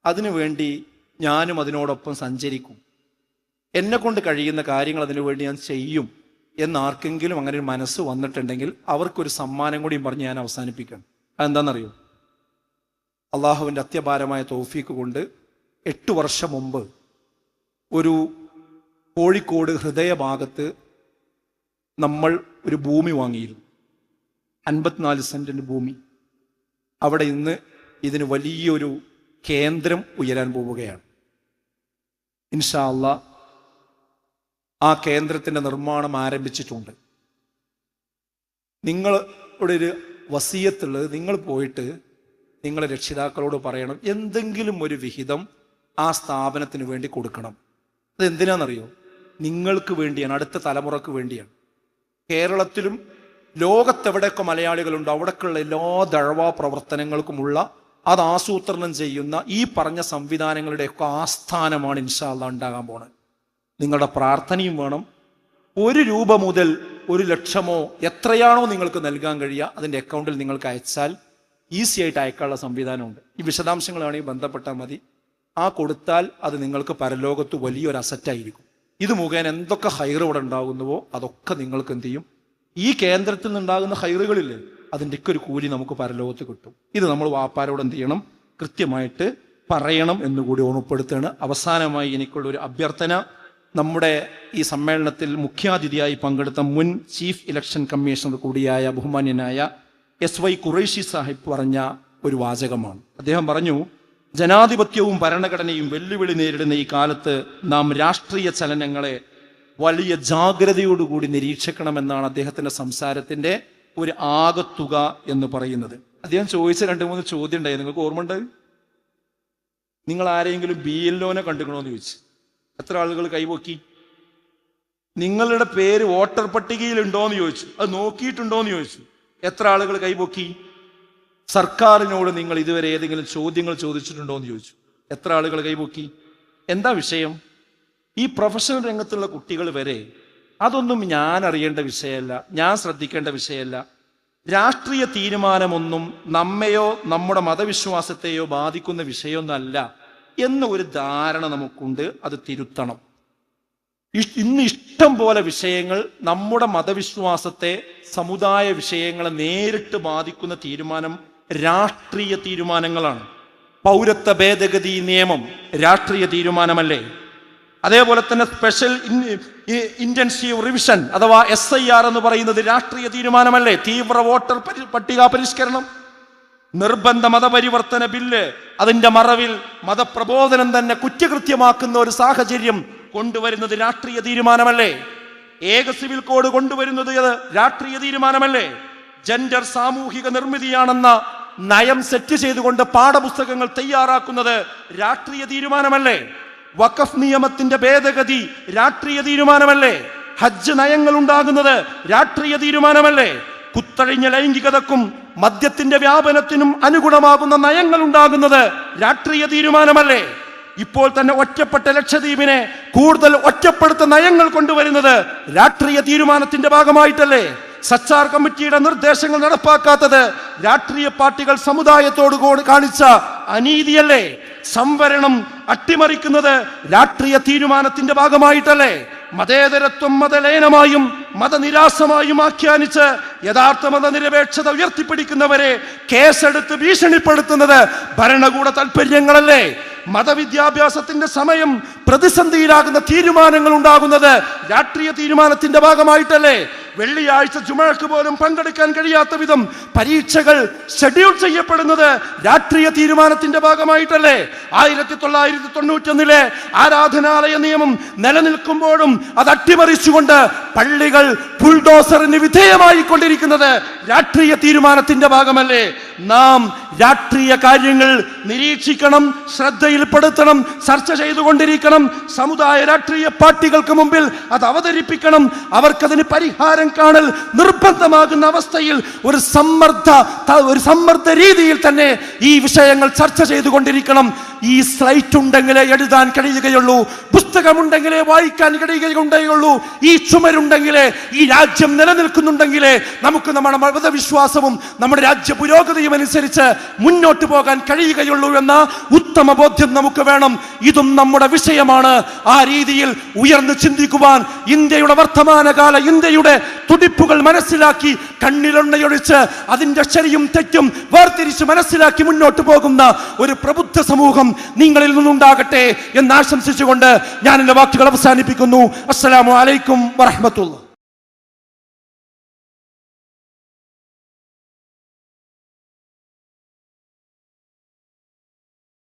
അതിനുവേണ്ടി ഞാനും അതിനോടൊപ്പം സഞ്ചരിക്കും, എന്നെ കൊണ്ട് കഴിയുന്ന കാര്യങ്ങൾ അതിനു വേണ്ടി ഞാൻ ചെയ്യും എന്നാർക്കെങ്കിലും അങ്ങനെ ഒരു മനസ്സ് വന്നിട്ടുണ്ടെങ്കിൽ അവർക്കൊരു സമ്മാനം കൂടിയും പറഞ്ഞ് ഞാൻ അവസാനിപ്പിക്കണം. അതെന്താണെന്നറിയോ? അള്ളാഹുവിൻ്റെ അത്യപാരമായ തൗഫീക്ക് കൊണ്ട് 8 വർഷം മുമ്പ് ഒരു കോഴിക്കോട് ഹൃദയഭാഗത്ത് നമ്മൾ ഒരു ഭൂമി വാങ്ങിയിരുന്നു. 54 സെന്റിൻ്റെ ഭൂമി. അവിടെ ഇന്ന് ഇതിന് വലിയൊരു കേന്ദ്രം ഉയരാൻ പോവുകയാണ്. ഇൻഷാ അല്ലാഹ് ആ കേന്ദ്രത്തിൻ്റെ നിർമ്മാണം ആരംഭിച്ചിട്ടുണ്ട്. നിങ്ങളുടെ ഒരു വസിയത്തുള്ളത്, നിങ്ങൾ പോയിട്ട് നിങ്ങളെ രക്ഷിതാക്കളോട് പറയണം എന്തെങ്കിലും ഒരു വിഹിതം ആ സ്ഥാപനത്തിന് വേണ്ടി കൊടുക്കണം. അതെന്തിനാണെന്നറിയോ? നിങ്ങൾക്ക് വേണ്ടിയാണ്, അടുത്ത തലമുറക്ക് വേണ്ടിയാണ്. കേരളത്തിലും ലോകത്തെവിടെയൊക്കെ മലയാളികളുണ്ടോ അവിടേക്കുള്ള എല്ലാ ദഅ്വാ പ്രവർത്തനങ്ങൾക്കുമുള്ള അത് ആസൂത്രണം ചെയ്യുന്ന ഈ പറഞ്ഞ സംവിധാനങ്ങളുടെയൊക്കെ ആസ്ഥാനമാണ് ഇൻഷാ അല്ലാഹ് ഉണ്ടാകാൻ പോണത്. നിങ്ങളുടെ പ്രാർത്ഥനയും വേണം. 1 രൂപ മുതൽ 1 ലക്ഷമോ എത്രയാണോ നിങ്ങൾക്ക് നൽകാൻ കഴിയുക അതിൻ്റെ അക്കൗണ്ടിൽ നിങ്ങൾക്ക് അയച്ചാൽ ഈസി ആയിട്ട് അയക്കാനുള്ള സംവിധാനമുണ്ട്. ഈ വിശദാംശങ്ങളാണെങ്കിൽ ബന്ധപ്പെട്ടാൽ മതി. ആ കൊടുത്താൽ അത് നിങ്ങൾക്ക് പരലോകത്ത് വലിയൊരു അസറ്റായിരിക്കും. ഇത് മുഖേന എന്തൊക്കെ ഹൈറ് ഇവിടെ ഉണ്ടാകുന്നുവോ അതൊക്കെ നിങ്ങൾക്ക് എന്ത് ചെയ്യും? ഈ കേന്ദ്രത്തിൽ നിന്നുണ്ടാകുന്ന ഹൈറുകളില്ലേ അതിൻ്റെയൊക്കെ ഒരു കൂലി നമുക്ക് പരലോകത്ത് കിട്ടും. ഇത് നമ്മൾ വാപ്പാരോട് എന്ത് ചെയ്യണം? കൃത്യമായിട്ട് പറയണം എന്നുകൂടി ഓർമ്മപ്പെടുത്തുകയാണ്. അവസാനമായി എനിക്കുള്ളൊരു അഭ്യർത്ഥന, നമ്മുടെ ഈ സമ്മേളനത്തിൽ മുഖ്യാതിഥിയായി പങ്കെടുത്ത മുൻ ചീഫ് ഇലക്ഷൻ കമ്മീഷണർ കൂടിയായ ബഹുമാന്യനായ SY ഖുറൈശി സാഹിബ് പറഞ്ഞ ഒരു വാചകമാണ്. അദ്ദേഹം പറഞ്ഞു, ജനാധിപത്യവും ഭരണഘടനയും വെല്ലുവിളി നേരിടുന്ന ഈ കാലത്ത് നാം രാഷ്ട്രീയ ചലനങ്ങളെ വലിയ ജാഗ്രതയോടുകൂടി നിരീക്ഷിക്കണമെന്നാണ് അദ്ദേഹത്തിൻ്റെ സംസാരത്തിൻ്റെ ഒരു ആകത്തുക എന്ന് പറയുന്നത്. അദ്ദേഹം ചോദിച്ച 2-3 ചോദ്യം ഉണ്ടായി. നിങ്ങൾക്ക് ഓർമ്മ ഉണ്ട്? നിങ്ങൾ ആരെങ്കിലും BLOനെ കണ്ടുക്കണോന്ന് ചോദിച്ചു. എത്ര ആളുകൾ കൈപൊക്കി? നിങ്ങളുടെ പേര് വോട്ടർ പട്ടികയിൽ ഉണ്ടോയെന്ന് ചോദിച്ചു. അത് നോക്കിയിട്ടുണ്ടോയെന്ന് ചോദിച്ചു. എത്ര ആളുകൾ കൈപൊക്കി? സർക്കാരിനോട് നിങ്ങൾ ഇതുവരെ ഏതെങ്കിലും ചോദ്യങ്ങൾ ചോദിച്ചിട്ടുണ്ടോ എന്ന് ചോദിച്ചു. എത്ര ആളുകൾ കൈപൊക്കി? എന്താ വിഷയം? ഈ പ്രൊഫഷണൽ രംഗത്തുള്ള കുട്ടികൾ വരെ അതൊന്നും ഞാൻ അറിയേണ്ട വിഷയമല്ല, ഞാൻ ശ്രദ്ധിക്കേണ്ട വിഷയമല്ല, രാഷ്ട്രീയ തീരുമാനമൊന്നും നമ്മെയോ നമ്മുടെ മതവിശ്വാസത്തെയോ ബാധിക്കുന്ന വിഷയമൊന്നല്ല എന്ന ഒരു ധാരണ നമുക്കുണ്ട്. അത് തിരുത്തണം. ഇന്ന് ഇഷ്ടം പോലെ വിഷയങ്ങൾ നമ്മുടെ മതവിശ്വാസത്തെ, സമുദായ വിഷയങ്ങളെ നേരിട്ട് ബാധിക്കുന്ന തീരുമാനം രാഷ്ട്രീയ തീരുമാനങ്ങളാണ്. പൗരത്വ ഭേദഗതി നിയമം രാഷ്ട്രീയ തീരുമാനമല്ലേ? അതേപോലെ തന്നെ സ്പെഷ്യൽ ഇന്റൻസീവ് റിവിഷൻ അഥവാ SIR എന്ന് പറയുന്നത് രാഷ്ട്രീയ തീരുമാനമല്ലേ? തീവ്ര വോട്ടർ പട്ടിക പരിഷ്കരണം, നിർബന്ധ മതപരിവർത്തന ബില്ല്, അതിന്റെ മറവിൽ മതപ്രബോധനം തന്നെ കുറ്റകൃത്യമാക്കുന്ന ഒരു സാഹചര്യം കൊണ്ടുവരുന്നത് രാഷ്ട്രീയ തീരുമാനമല്ലേ? ഏക സിവിൽ കോഡ് കൊണ്ടുവരുന്നത് രാഷ്ട്രീയ തീരുമാനമല്ലേ? ജെൻഡർ സാമൂഹിക നിർമ്മിതിയാണെന്ന നയം സെറ്റ് ചെയ്തുകൊണ്ട് പാഠപുസ്തകങ്ങൾ തയ്യാറാക്കുന്നത് രാഷ്ട്രീയ തീരുമാനമല്ലേ? വഖഫ് നിയമത്തിന്റെ ഭേദഗതി രാഷ്ട്രീയ തീരുമാനമല്ലേ? ഹജ്ജ് നയങ്ങൾ ഉണ്ടാകുന്നത് രാഷ്ട്രീയ തീരുമാനമല്ലേ? കുത്തഴിഞ്ഞ ലൈംഗികതക്കും മദ്യത്തിന്റെ വ്യാപനത്തിനും അനുഗുണമാകുന്ന നയങ്ങൾ ഉണ്ടാകുന്നത് രാഷ്ട്രീയ തീരുമാനമല്ലേ? ഇപ്പോൾ തന്നെ ഒറ്റപ്പെട്ട ലക്ഷദ്വീപിനെ കൂടുതൽ ഒറ്റപ്പെടുത്ത നയങ്ങൾ കൊണ്ടുവരുന്നത് രാഷ്ട്രീയ തീരുമാനത്തിന്റെ ഭാഗമായിട്ടല്ലേ? സച്ചാർ കമ്മിറ്റിയുടെ നിർദ്ദേശങ്ങൾ നടപ്പാക്കാത്തത് രാഷ്ട്രീയ പാർട്ടികൾ സമുദായത്തോട് കാണിച്ച അനീതിയല്ലേ? സംവരണം അട്ടിമറിക്കുന്നത് രാഷ്ട്രീയ തീരുമാനത്തിന്റെ ഭാഗമായിട്ടല്ലേ? മതേതരത്വം മതലയനമായും മതനിരാസമായും ആഖ്യാനിച്ച് യഥാർത്ഥ മതനിരപേക്ഷത ഉയർത്തിപ്പിടിക്കുന്നവരെ കേസെടുത്ത് ഭീഷണിപ്പെടുത്തുന്നത് ഭരണകൂട താൽപര്യങ്ങളല്ലേ? മതവിദ്യാഭ്യാസത്തിന്റെ സമയം പ്രതിസന്ധിയിലാകുന്ന തീരുമാനങ്ങൾ ഉണ്ടാകുന്നത് രാഷ്ട്രീയ തീരുമാനത്തിന്റെ ഭാഗമായിട്ടല്ലേ? വെള്ളിയാഴ്ച ജുമഅക്ക് പോലും പങ്കെടുക്കാൻ കഴിയാത്ത വിധം പരീക്ഷകൾ ഷെഡ്യൂൾ ചെയ്യപ്പെടുന്നത് രാഷ്ട്രീയ തീരുമാനത്തിന്റെ ഭാഗമായിട്ടല്ലേ? 1991 ആരാധനാലയ നിയമം നിലനിൽക്കുമ്പോഴും അത് അട്ടിമറിച്ചുകൊണ്ട് പള്ളികൾ ബുൾഡോസറിന് വിധേയമായി കൊണ്ടിരിക്കുന്നത് രാഷ്ട്രീയ തീരുമാനത്തിന്റെ ഭാഗമല്ലേ? നാം രാഷ്ട്രീയ കാര്യങ്ങൾ നിരീക്ഷിക്കണം, ശ്രദ്ധയിൽപ്പെടുത്തണം, ചർച്ച ചെയ്തുകൊണ്ടിരിക്കണം. സമുദായ രാഷ്ട്രീയ പാർട്ടികൾക്ക് മുമ്പിൽ അത് അവതരിപ്പിക്കണം. അവർക്കതിന് പരിഹാരം കാണൽ നിർബന്ധമാകുന്ന അവസ്ഥയിൽ ഒരു സമ്മർദ്ദ രീതിയിൽ തന്നെ ഈ വിഷയങ്ങൾ ചർച്ച ചെയ്തുകൊണ്ടിരിക്കണം. ഈ സ്ലൈറ്റ് ഉണ്ടെങ്കിലേ എഴുതാൻ കഴിയുകയുള്ളൂ, പുസ്തകമുണ്ടെങ്കിലേ വായിക്കാൻ കഴിയുകയുള്ളൂ, ഈ ചുമരുണ്ടെങ്കിലേ ഈ രാജ്യം നിലനിൽക്കുന്നുണ്ടെങ്കിലേ നമുക്ക് നമ്മുടെ മതവിശ്വാസവും നമ്മുടെ രാജ്യ പുരോഗതിയും അനുസരിച്ച് മുന്നോട്ട് പോകാൻ കഴിയുകയുള്ളൂ എന്ന ഉത്തമ ബോധ്യം നമുക്ക് വേണം. ഇതും നമ്മുടെ വിഷയമാണ്. ആ രീതിയിൽ ഉയർന്നു ചിന്തിക്കുവാൻ, ഇന്ത്യയുടെ വർത്തമാനകാല ഇന്ത്യയുടെ തുടിപ്പുകൾ മനസ്സിലാക്കി കണ്ണിലെണ്ണയൊഴിച്ച് അതിന്റെ ശരിയും തെറ്റും വേർതിരിച്ച് മനസ്സിലാക്കി മുന്നോട്ട് പോകുന്ന ഒരു പ്രബുദ്ധ സമൂഹം നിങ്ങളിൽ നിന്നുണ്ടാകട്ടെ എന്ന് ആശംസിച്ചുകൊണ്ട് ഞാൻ എന്റെ വാക്കുകൾ അവസാനിപ്പിക്കുന്നു. അസ്സലാമു അലൈക്കും വറഹ്മത്തുള്ളാഹി.